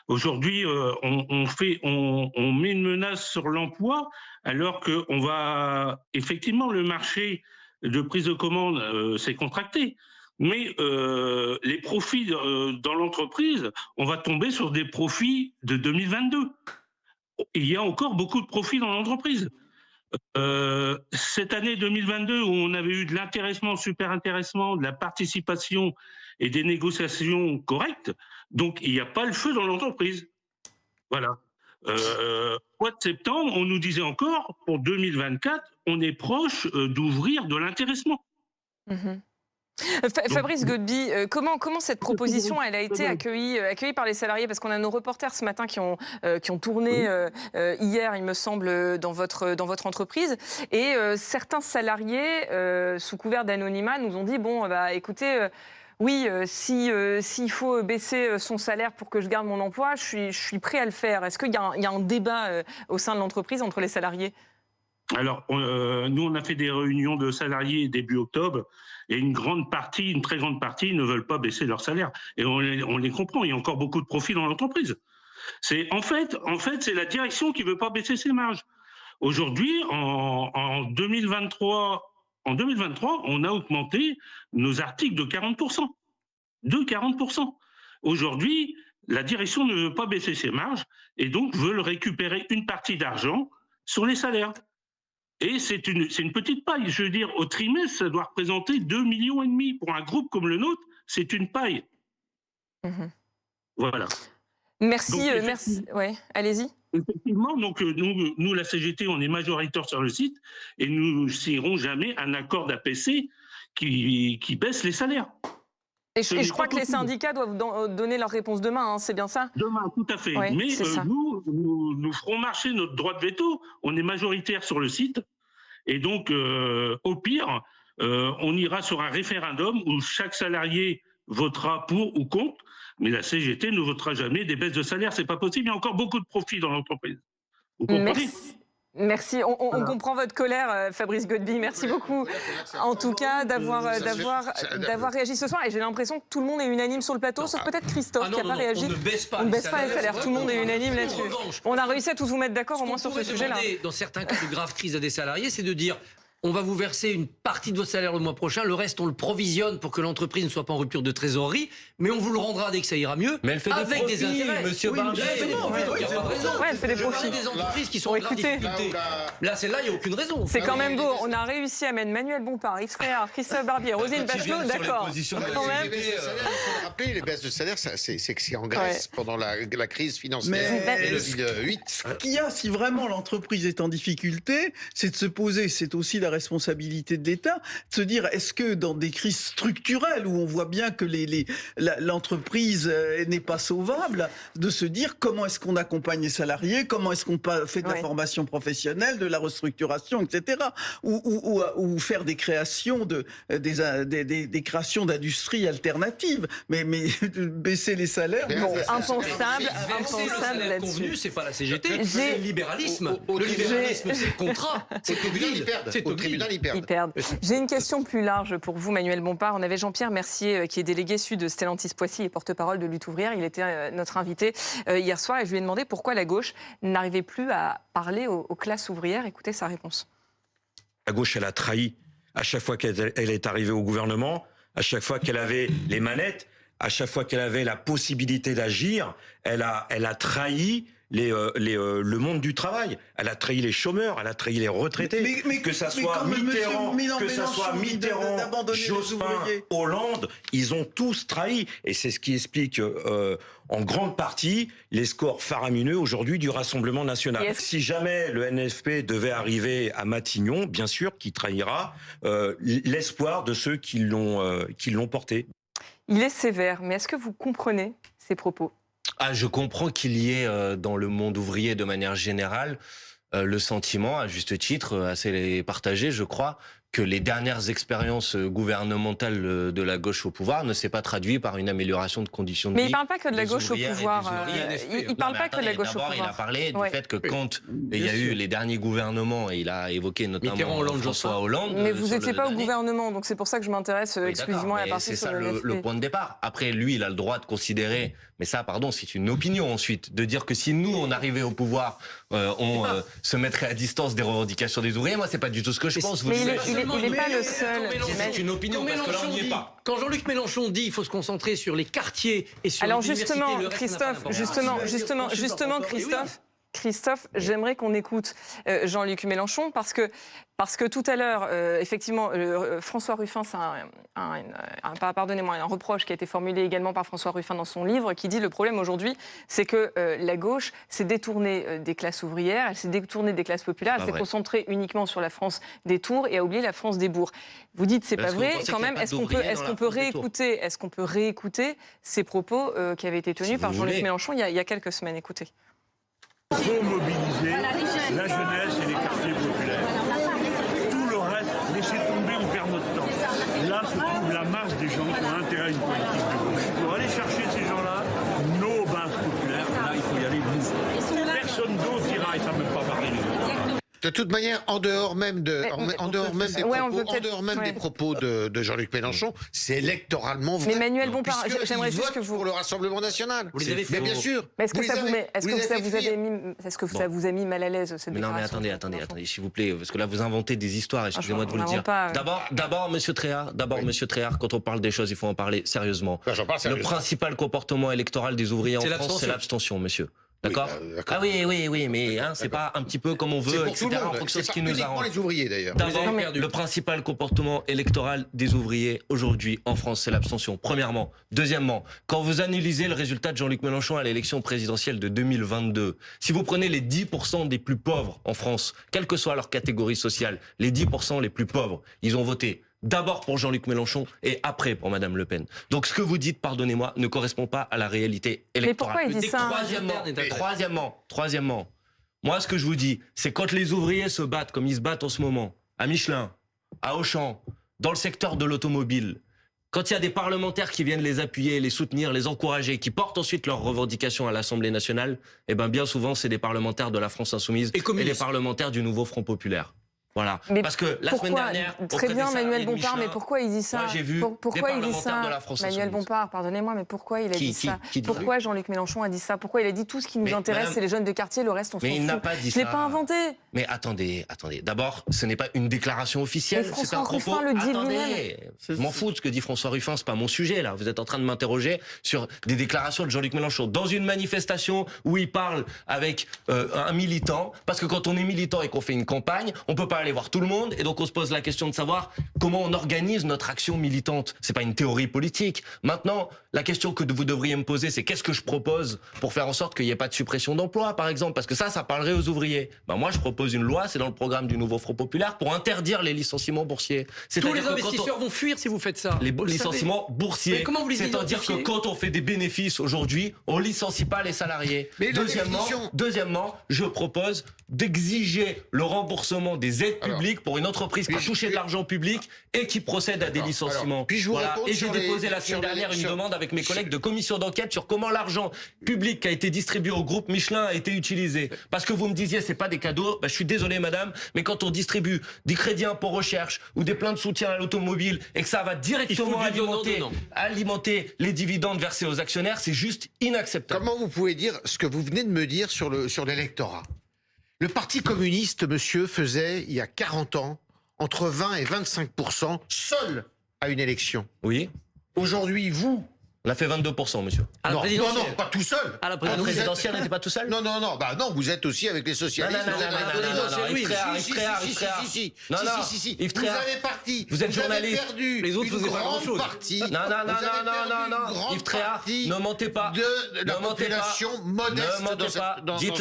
Aujourd'hui, on met une menace sur l'emploi alors que effectivement, le marché de prise de commande s'est contracté. Mais les profits dans l'entreprise, on va tomber sur des profits de 2022. Il y a encore beaucoup de profits dans l'entreprise. Cette année 2022, où on avait eu de l'intéressement, super intéressement, de la participation et des négociations correctes, donc il n'y a pas le feu dans l'entreprise. Voilà. Mois de septembre, on nous disait encore, pour 2024, on est proche d'ouvrir de l'intéressement. Mmh. Fabrice Godby, comment cette proposition elle a été accueillie par les salariés? Parce qu'on a nos reporters ce matin qui ont tourné hier, il me semble, dans votre entreprise. Et certains salariés, sous couvert d'anonymat, nous ont dit, bon, écoutez... Oui, s'il faut baisser son salaire pour que je garde mon emploi, je suis prêt à le faire. Est-ce qu'il y a un débat au sein de l'entreprise entre les salariés? Alors, nous, on a fait des réunions de salariés début octobre et une très grande partie ne veulent pas baisser leur salaire. Et on les comprend, il y a encore beaucoup de profits dans l'entreprise. En fait, c'est la direction qui veut pas baisser ses marges. Aujourd'hui, en 2023, on a augmenté nos articles de 40%. De 40%. Aujourd'hui, la direction ne veut pas baisser ses marges et donc veut récupérer une partie d'argent sur les salaires. Et c'est une petite paille. Je veux dire, au trimestre, ça doit représenter 2,5 millions. Pour un groupe comme le nôtre, c'est une paille. Voilà. Merci, donc, merci. Ouais, allez-y. Effectivement, donc nous, la CGT, on est majoritaire sur le site et nous ne signerons jamais un accord d'APC qui baisse les salaires. Et je crois que les syndicats doivent donner leur réponse demain, hein, c'est bien ça? Demain, tout à fait. Ouais, mais nous ferons marcher notre droit de veto. On est majoritaire sur le site. Et donc, au pire, on ira sur un référendum où chaque salarié votera pour ou contre. Mais la CGT ne votera jamais des baisses de salaire. C'est pas possible. Il y a encore beaucoup de profits dans l'entreprise. Vous comprenez? Merci. On comprend votre colère, Fabrice Godby. Merci beaucoup, en tout cas, d'avoir réagi ce soir. Et j'ai l'impression que tout le monde est unanime sur le plateau, sauf peut-être Christophe qui n'a pas réagi. On ne baisse pas les salaires. Tout le monde est unanime là-dessus. On a réussi à tous vous mettre d'accord au moins sur ce sujet-là. Dans certains cas de grave crise à des salariés, c'est de dire: on va vous verser une partie de votre salaire le mois prochain, le reste on le provisionne pour que l'entreprise ne soit pas en rupture de trésorerie, mais on vous le rendra dès que ça ira mieux, mais elle fait avec des intérêts. Monsieur Barnier, elle fait des profits. Des entreprises qui sont en grave difficulté. Là, celle-là, il n'y a aucune raison. C'est quand même beau. On a réussi à mettre Manuel Bompard, Yves Fréard, Christophe Barbier, Roselyne Bachelot, d'accord. Quand même. Il faut rappeler, les baisses de salaire, c'est en Grèce pendant la crise financière de 2008. Ce qu'il y a, si vraiment l'entreprise est en difficulté, c'est de se poser, c'est aussi la responsabilité de l'État, de se dire, est-ce que dans des crises structurelles où on voit bien que l'entreprise n'est pas sauvable, de se dire comment est-ce qu'on accompagne les salariés, comment est-ce qu'on fait de la formation professionnelle, de la restructuration, etc. Ou faire des créations des créations d'industries alternatives. Mais baisser les salaires, impensable là-dessus. C'est pas la CGT, c'est le libéralisme. Le libéralisme, c'est le contrat. C'est au tribunal, ils perdent. J'ai une question plus large pour vous, Manuel Bompard. On avait Jean-Pierre Mercier, qui est délégué sud de Stellantis-Poissy et porte-parole de Lutte ouvrière. Il était notre invité hier soir et je lui ai demandé pourquoi la gauche n'arrivait plus à parler aux classes ouvrières. Écoutez sa réponse. La gauche, elle a trahi à chaque fois qu'elle est arrivée au gouvernement, à chaque fois qu'elle avait les manettes, à chaque fois qu'elle avait la possibilité d'agir, elle a trahi le monde du travail. Elle a trahi les chômeurs, elle a trahi les retraités. Mais que ça soit Mitterrand, Jospin, Hollande, ils ont tous trahi. Et c'est ce qui explique en grande partie les scores faramineux aujourd'hui du Rassemblement national. Si jamais le NFP devait arriver à Matignon, bien sûr qu'il trahira l'espoir de ceux qui l'ont porté. Il est sévère, mais est-ce que vous comprenez ces propos ? Je comprends qu'il y ait dans le monde ouvrier de manière générale le sentiment, à juste titre, assez partagé, je crois, que les dernières expériences gouvernementales de la gauche au pouvoir ne s'est pas traduit par une amélioration de conditions de vie. Mais il ne parle pas que de la gauche au pouvoir. Il ne parle pas que de la gauche au pouvoir. Il a parlé du fait que quand il y a eu les derniers gouvernements, et il a évoqué notamment François Hollande. Mais vous n'étiez pas au gouvernement, donc c'est pour ça que je m'intéresse exclusivement à la partie sur le NFP. C'est ça le point de départ. Après, lui, il a le droit de considérer, mais ça, pardon, c'est une opinion ensuite, de dire que si nous, on arrivait au pouvoir, on se mettrait à distance des revendications des ouvriers. Moi, c'est pas du tout ce que je pense. Il n'est pas le seul. C'est une opinion, parce que là, on n'y est pas. Quand Jean-Luc Mélenchon dit qu'il faut se concentrer sur les quartiers et sur l'université, le reste justement, Christophe, j'aimerais qu'on écoute Jean-Luc Mélenchon parce que tout à l'heure, effectivement, François Ruffin, c'est un reproche qui a été formulé également par François Ruffin dans son livre, qui dit le problème aujourd'hui, c'est que la gauche s'est détournée des classes ouvrières, elle s'est détournée des classes populaires, elle s'est concentrée uniquement sur la France des tours et a oublié la France des bourgs. Vous dites c'est pas vrai, quand même. Est-ce qu'on peut réécouter ces propos qui avaient été tenus par Jean-Luc Mélenchon il y a quelques semaines? Écoutez. Il faut mobiliser la jeunesse et les quartiers populaires. Tout le reste, laisser tomber, on perd notre temps. Là se trouve la masse des gens qui ont intérêt à une politique de gauche. Pour aller chercher ces gens-là, nos bases populaires, là il faut y aller nous. Personne d'autre ira, et ça ne peut pas parler les autres. De toute manière, en dehors même des propos de Jean-Luc Mélenchon, c'est électoralement vrai. Mais Manuel Bompard, j'aimerais juste que vous... pour le Rassemblement national. Vous les avez fait. Mais bien sûr. Mais est-ce que ça vous a mis mal à l'aise, cette déclaration? Non, mais attendez, s'il vous plaît, parce que là, vous inventez des histoires, excusez-moi de vous le dire. D'abord, monsieur Tréhard, quand on parle des choses, il faut en parler sérieusement. Le principal comportement électoral des ouvriers en France, c'est l'abstention, monsieur. D'accord. Oui, mais c'est pas un petit peu comme on veut, etc. En fonction de ce qui nous arrange. Les ouvriers d'ailleurs. D'abord, le principal comportement électoral des ouvriers aujourd'hui en France, c'est l'abstention. Premièrement. Deuxièmement, quand vous analysez le résultat de Jean-Luc Mélenchon à l'élection présidentielle de 2022, si vous prenez les 10% des plus pauvres en France, quelle que soit leur catégorie sociale, les 10% les plus pauvres, ils ont voté d'abord pour Jean-Luc Mélenchon et après pour Madame Le Pen. Donc ce que vous dites, pardonnez-moi, ne correspond pas à la réalité électorale. Mais pourquoi il dit ça? Troisièmement, moi ce que je vous dis, c'est quand les ouvriers se battent comme ils se battent en ce moment, à Michelin, à Auchan, dans le secteur de l'automobile, quand il y a des parlementaires qui viennent les appuyer, les soutenir, les encourager, qui portent ensuite leurs revendications à l'Assemblée nationale, eh ben bien souvent c'est des parlementaires de la France Insoumise et des parlementaires du Nouveau Front Populaire. Voilà. Mais parce que la semaine dernière, très bien Manuel Bompard, mais pourquoi il dit ça? Moi, j'ai vu pourquoi des il dit ça, de la France Manuel Bompard, pardonnez-moi, mais pourquoi il a dit ça? Pourquoi Jean-Luc Mélenchon a dit ça? Pourquoi il a dit tout ce qui nous intéresse, c'est les jeunes de quartier, le reste on s'en fout? Mais il n'a pas dit ça. Je l'ai pas inventé. Mais attendez. D'abord, ce n'est pas une déclaration officielle. C'est un propos. Le dit attendez, je m'en fous de ce que dit François Ruffin, c'est pas mon sujet là. Vous êtes en train de m'interroger sur des déclarations de Jean-Luc Mélenchon dans une manifestation où il parle avec un militant. Parce que quand on est militant et qu'on fait une campagne, on peut pas aller voir tout le monde. Et donc on se pose la question de savoir comment on organise notre action militante. C'est pas une théorie politique. Maintenant, la question que vous devriez me poser, c'est qu'est-ce que je propose pour faire en sorte qu'il n'y ait pas de suppression d'emplois, par exemple, parce que ça parlerait aux ouvriers. Ben moi, je propose une loi, c'est dans le programme du Nouveau Front Populaire, pour interdire les licenciements boursiers. Tous les investisseurs vont fuir si vous faites ça. Les licenciements boursiers. C'est-à-dire que quand on fait des bénéfices aujourd'hui, on licencie pas les salariés. Deuxièmement, je propose d'exiger le remboursement des aides publiques pour une entreprise qui a touché de l'argent public et qui procède à des licenciements. Et j'ai déposé la semaine dernière une demande avec mes collègues de commission d'enquête sur comment l'argent public qui a été distribué au groupe Michelin a été utilisé. Parce que vous me disiez, c'est pas des cadeaux. Je suis désolé, madame, mais quand on distribue des crédits impôt recherche ou des plans de soutien à l'automobile et que ça va directement alimenter les dividendes versés aux actionnaires, c'est juste inacceptable. Comment vous pouvez dire ce que vous venez de me dire sur l'électorat? Le Parti communiste, monsieur, faisait, il y a 40 ans, entre 20 et 25% seul à une élection. Oui. Aujourd'hui, vous... On a fait 22%, monsieur. Non, pas tout seul. À la présidentielle, n'était pas tout seul? Non, vous êtes aussi avec les socialistes. Yves Tréhard, vous avez parti. Vous êtes journaliste. Les autres faisaient pas grand-chose. Non. Yves Tréhard, ne mentez pas. De la population modeste. Dites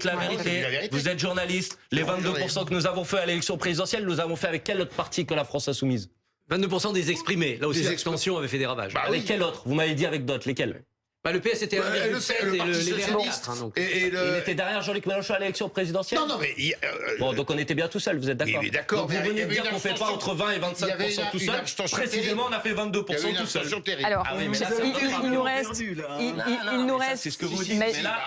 la vérité. Vous êtes journaliste. Les 22% que nous avons fait à l'élection présidentielle, nous avons fait avec quel autre parti que la France Insoumise? 22% des exprimés. Là aussi, l'abstention avait fait des ravages. Avec quel autre? Vous m'avez dit avec d'autres. Lesquels? Le PS était 1,7 et les Verts. Il était derrière Jean-Luc Mélenchon à l'élection présidentielle? Non, mais... Bon, donc on était bien tout seul, vous êtes d'accord? Oui, d'accord. Donc vous venez de dire qu'on ne fait pas entre 20 et 25% tout seul. Précisément, on a fait 22% tout seul. Alors, il nous reste... C'est ce que vous dites. Mais là,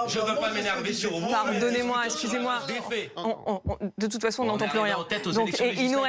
je ne veux pas m'énerver sur vous. Pardonnez-moi, excusez-moi. De toute façon, on n'entend plus rien. Donc, il nous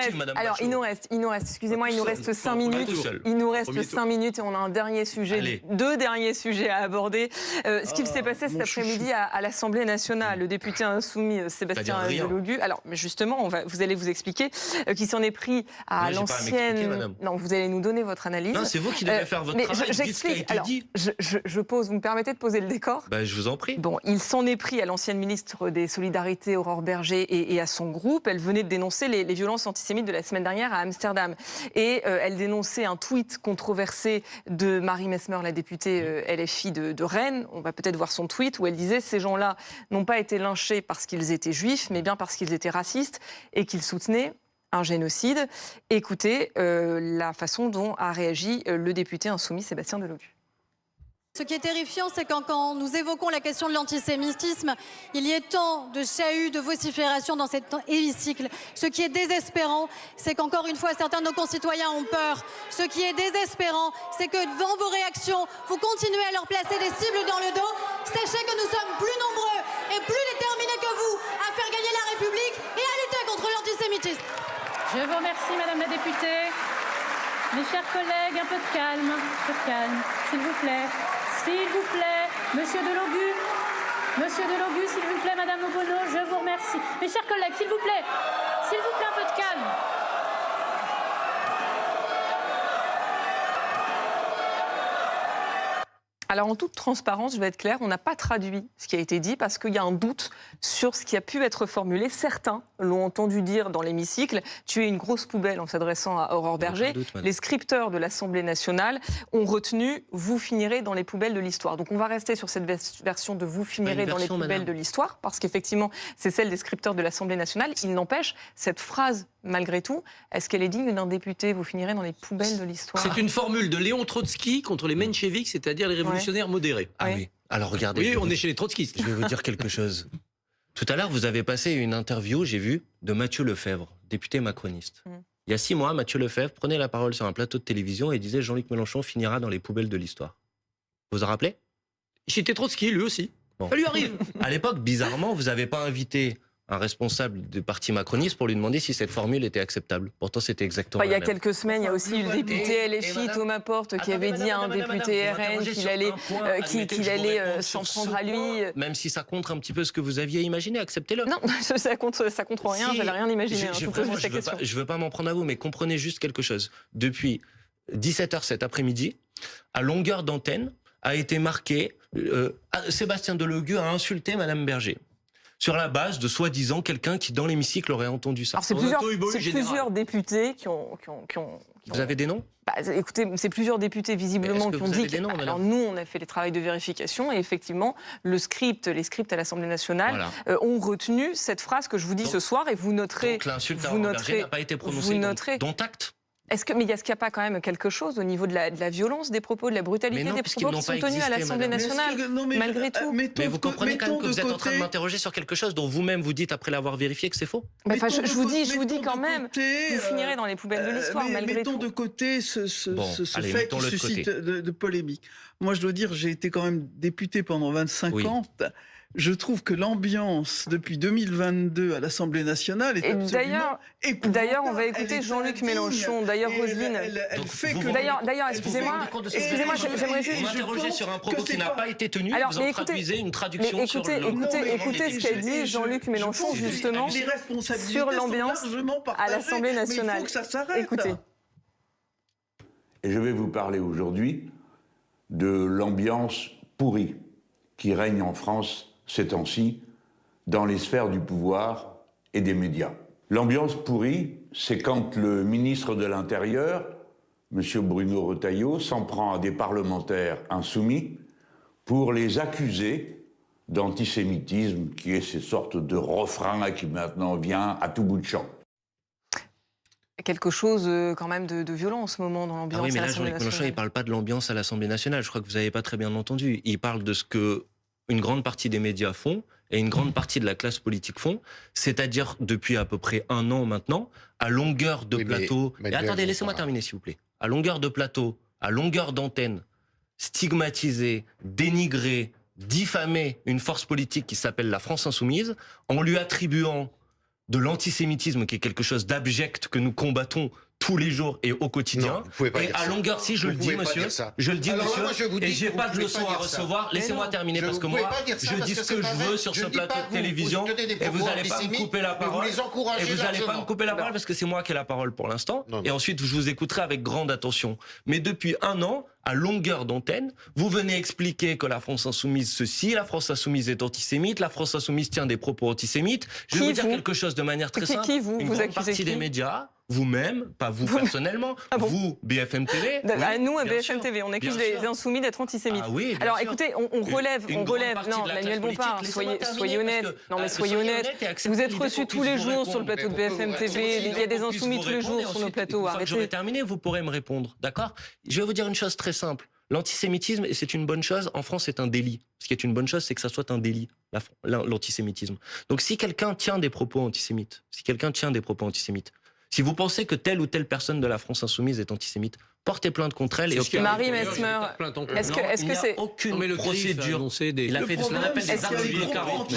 reste, excusez-moi, il nous reste 5 minutes. Il nous reste 5 minutes et on a un dernier sujet, 2 derniers sujets à aborder. Ce qui s'est passé cet après-midi à l'Assemblée nationale, le député insoumis Sébastien Delogu. Alors, justement, vous allez vous expliquer, qui s'en est pris à l'ancienne... Non, vous allez nous donner votre analyse. Non, c'est vous qui devez faire votre travail. J'explique. Alors, je pose, vous me permettez de poser le décor? Je vous en prie. Bon, il s'en est pris à l'ancienne ministre des Solidarités, Aurore Berger, et à son groupe. Elle venait de dénoncer les violences antisémites de la semaine dernière à Amsterdam. Et elle dénonçait un tweet controversé de Marie Messmer, la députée LFI de Rennes. On va peut-être voir son tweet où elle disait « Ces gens-là n'ont pas été lynchés parce qu'ils étaient juifs, mais bien parce qu'ils étaient racistes et qu'ils soutenaient un génocide ». Écoutez la façon dont a réagi le député insoumis Sébastien Delogu. Ce qui est terrifiant, c'est quand nous évoquons la question de l'antisémitisme, il y a tant de chahuts, de vociférations dans cet hémicycle. Ce qui est désespérant, c'est qu'encore une fois, certains de nos concitoyens ont peur. Ce qui est désespérant, c'est que devant vos réactions, vous continuez à leur placer des cibles dans le dos. Sachez que nous sommes plus nombreux et plus déterminés que vous à faire gagner la République. Je vous remercie, Madame la députée. Mes chers collègues, un peu de calme, s'il vous plaît. S'il vous plaît, Monsieur Delogu. Monsieur Delogu, s'il vous plaît, Madame Obono, je vous remercie. Mes chers collègues, s'il vous plaît, un peu de calme. Alors en toute transparence, je vais être claire, on n'a pas traduit ce qui a été dit parce qu'il y a un doute sur ce qui a pu être formulé. Certains l'ont entendu dire dans l'hémicycle, tu es une grosse poubelle en s'adressant à Aurore Berger. Les scripteurs de l'Assemblée nationale ont retenu, vous finirez dans les poubelles de l'histoire. Donc on va rester sur cette version de vous finirez dans les poubelles de l'histoire parce qu'effectivement c'est celle des scripteurs de l'Assemblée nationale. Il n'empêche, cette phrase, malgré tout, est-ce qu'elle est digne d'un député? Vous finirez dans les poubelles de l'histoire. C'est une formule de Léon Trotsky contre les mencheviks, c'est-à-dire les révolutionnaires modérés. Ah oui. Alors regardez. Oui, on est chez les trotskistes. Je vais vous dire quelque chose. Tout à l'heure, vous avez passé une interview, j'ai vu, de Mathieu Lefebvre, député macroniste. Il y a 6 mois, Mathieu Lefebvre prenait la parole sur un plateau de télévision et disait Jean-Luc Mélenchon finira dans les poubelles de l'histoire. Vous vous en rappelez? J'étais Trotsky, lui aussi. Bon. Ça lui arrive. À l'époque, bizarrement, vous n'avez pas invité un responsable du parti macroniste pour lui demander si cette formule était acceptable. Pourtant, c'était exactement il y a quelques semaines, il y a aussi le député LFI, Thomas Porte, qui avait dit à un député RN qu'il allait s'en prendre à lui. Même si ça contre un petit peu ce que vous aviez imaginé, acceptez-le. Non, ça contre rien, j'avais rien imaginé. Je veux pas m'en prendre à vous, mais comprenez juste quelque chose. Depuis 17h cet après-midi, à longueur d'antenne, a été marqué Sébastien Delogu a insulté Madame Berger. Sur la base de soi-disant quelqu'un qui, dans l'hémicycle, aurait entendu ça. Alors, c'est plusieurs députés qui ont... Vous avez des noms? Écoutez, c'est plusieurs députés, visiblement, qui ont dit... Alors, nous, on a fait les travaux de vérification, et effectivement, les scripts à l'Assemblée nationale ont retenu cette phrase que je vous dis ce soir, et vous noterez... Donc, l'insulte à Berger n'a pas été prononcée, dont acte. Est-ce qu'il n'y a pas quand même quelque chose au niveau de la violence des propos, de la brutalité des propos qui sont tenus à l'Assemblée nationale, malgré tout? Mais vous comprenez quand même que vous êtes en train de m'interroger sur quelque chose dont vous-même vous dites, après l'avoir vérifié, que c'est faux? Je vous dis quand même, vous finirez dans les poubelles de l'histoire, malgré tout. Mettons de côté ce fait qui suscite de polémique. Moi, je dois dire, j'ai été quand même député pendant 25 ans. Je trouve que l'ambiance depuis 2022 à l'Assemblée nationale est absolument épouvantable. D'ailleurs, on va écouter Jean-Luc Mélenchon. D'ailleurs, Roselyne. D'ailleurs, excusez-moi, j'aimerais juste. Vous m'interrogez sur un propos qui n'a pas été tenu. Alors, vous en traduisez une traduction sur le. Écoutez ce qu'a dit Jean-Luc Mélenchon justement sur l'ambiance à l'Assemblée nationale. Écoutez. Et je vais vous parler aujourd'hui de l'ambiance pourrie qui règne en France ces temps-ci, dans les sphères du pouvoir et des médias. L'ambiance pourrie, c'est quand le ministre de l'Intérieur, M. Bruno Retailleau, s'en prend à des parlementaires insoumis pour les accuser d'antisémitisme, qui est cette sorte de refrain qui maintenant vient à tout bout de champ. Quelque chose quand même de violent en ce moment dans l'ambiance à l'Assemblée nationale. Jean-Luc Mélenchon, il ne parle pas de l'ambiance à l'Assemblée nationale. Je crois que vous n'avez pas très bien entendu. Il parle de ce que une grande partie des médias font et une grande partie de la classe politique font, c'est-à-dire depuis à peu près 1 an maintenant, à longueur de plateau... Attendez, laissez-moi terminer s'il vous plaît. À longueur de plateau, à longueur d'antenne, stigmatiser, dénigrer, diffamer une force politique qui s'appelle la France Insoumise, en lui attribuant de l'antisémitisme, qui est quelque chose d'abject que nous combattons tous les jours et au quotidien. Et à longueur, si je le dis, monsieur, je le dis, monsieur, et j'ai pas de leçon à recevoir. Laissez-moi terminer, parce que moi, je dis ce que je veux sur ce plateau de télévision, et vous n'allez pas me couper la parole. Et vous n'allez pas me couper la parole, parce que c'est moi qui ai la parole pour l'instant. Et ensuite, je vous écouterai avec grande attention. Mais depuis 1 an, à longueur d'antenne, vous venez expliquer que la France Insoumise ceci, la France Insoumise est antisémite, la France Insoumise tient des propos antisémites. Je vais vous dire quelque chose de manière très simple. Une grande partie des médias, vous-même, pas vous personnellement, vous, BFM TV. Nous, BFM TV, on accuse les insoumis d'être antisémites. Ah oui, alors écoutez, on relève, non, Manuel Bompard, soyez honnête. Non mais soyez honnête. Vous êtes reçus tous les jours sur le plateau de BFM TV, il y a des insoumis tous les jours sur nos plateaux. Une fois que j'aurai terminé, vous pourrez me répondre, d'accord? Je vais vous dire une chose très simple. L'antisémitisme, et c'est une bonne chose, en France c'est un délit. Ce qui est une bonne chose, c'est que ça soit un délit, l'antisémitisme. Donc si quelqu'un tient des propos antisémites, Si vous pensez que telle ou telle personne de la France insoumise est antisémite, portez plainte contre elle. Et Marie Mesmer, est-ce que c'est aucune procédure? Il a fait ce qu'on appelle des articles 40.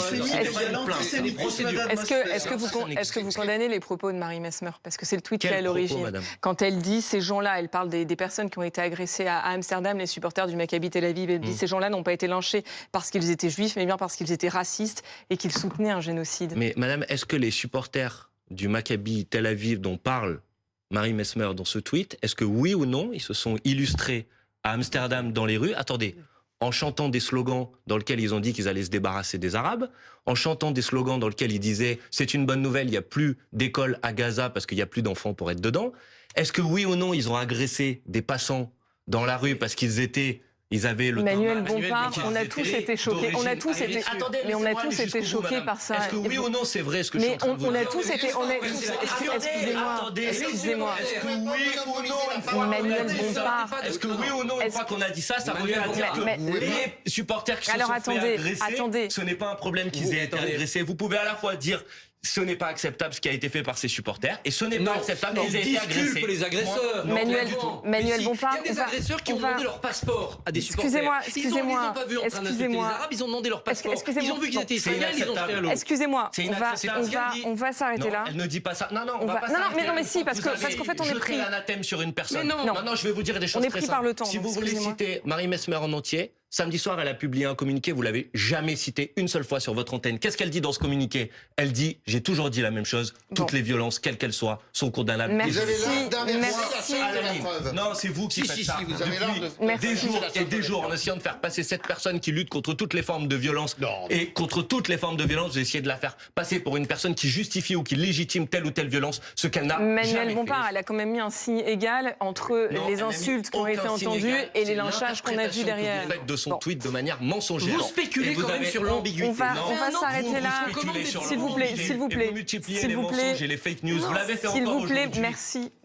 Est-ce que vous condamnez les propos de Marie Mesmer? Parce que c'est le tweet qui est à l'origine. Quand elle dit ces gens-là, elle parle des personnes qui ont été agressées à Amsterdam, les supporters du Maccabi Tel Aviv. Elle dit ces gens-là n'ont pas été lynchés parce qu'ils étaient juifs, mais bien parce qu'ils étaient racistes et qu'ils soutenaient un génocide. Mais madame, est-ce que les supporters du Maccabi Tel Aviv dont parle Marie Mesmer dans ce tweet, est-ce que oui ou non, ils se sont illustrés à Amsterdam dans les rues, attendez, en chantant des slogans dans lesquels ils ont dit qu'ils allaient se débarrasser des Arabes, en chantant des slogans dans lesquels ils disaient « c'est une bonne nouvelle, il n'y a plus d'école à Gaza parce qu'il n'y a plus d'enfants pour être dedans ». Est-ce que oui ou non, ils ont agressé des passants dans la rue parce qu'ils avaient le Manuel Bompard, on a tous été choqués. On a tous été choqués par ça. Est-ce que oui ou non c'est vrai ce que je suis en train de vous dire? Mais on a tous été. Excusez-moi. Est-ce que oui ou non, Manuel Bompard. Est-ce que oui ou non, une fois qu'on a dit ça revient à dire que les supporters qui se sont fait agresser, ce n'est pas un problème qu'ils aient été agressés. Vous pouvez à la fois dire ce n'est pas acceptable ce qui a été fait par ces supporters et ce n'est pas acceptable qu'ils aient été agressés. Les agresseurs. Manuel Bompard, il y a des agresseurs qui ont demandé leur passeport à des supporters. Ils n'ont pas vu en train d'insulter les Arabes, ils ont demandé leur passeport. Ils ont vu qu'ils étaient israéliens, ils ont fait un lot. Excusez-moi, on va s'arrêter là. Elle ne dit pas ça. Non, on va pas s'arrêter là. Mais si, parce qu'en fait on est pris. L'anathème sur une personne. Non, je vais vous dire des choses très simples. On est pris par le temps. Si vous voulez citer Marie Mesmer en entier, samedi soir, elle a publié un communiqué, vous l'avez jamais cité une seule fois sur votre antenne. Qu'est-ce qu'elle dit dans ce communiqué? Elle dit, j'ai toujours dit la même chose, toutes les violences, quelles qu'elles soient, sont condamnables. Vous avez l'art d'inverser la preuve. Non, c'est vous qui faites ça. Depuis des jours et des jours, en essayant de faire passer cette personne qui lutte contre toutes les formes de violence, et contre toutes les formes de violence, j'ai essayé de la faire passer pour une personne qui justifie ou qui légitime telle ou telle violence, ce qu'elle n'a jamais fait. Manuel Bompard, elle a quand même mis un signe égal entre les insultes qui ont été entendues et les lynchages qu'on a vus derrière. Son tweet de manière mensongère. Vous spéculez quand même sur l'ambiguïté. On va s'arrêter là. S'il vous plaît. Vous multipliez les mensonges et les fake news. Vous l'avez fait encore aujourd'hui.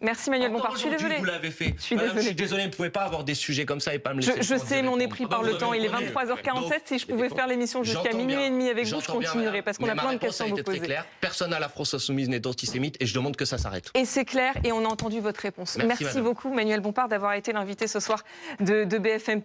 Merci Manuel Bompard. Je suis désolée. Vous l'avez fait. Je suis désolée, vous ne pouvez pas avoir des sujets comme ça et pas me laisser. Je sais, mais on est pris par le temps. Il est 23h47. Si je pouvais faire l'émission jusqu'à minuit et demi avec vous, je continuerais parce qu'on a plein de questions à vous poser. Personne à la France insoumise n'est antisémite et je demande que ça s'arrête. Et c'est clair et on a entendu votre réponse. Merci beaucoup Manuel Bompard d'avoir été l'invité ce soir de BFM.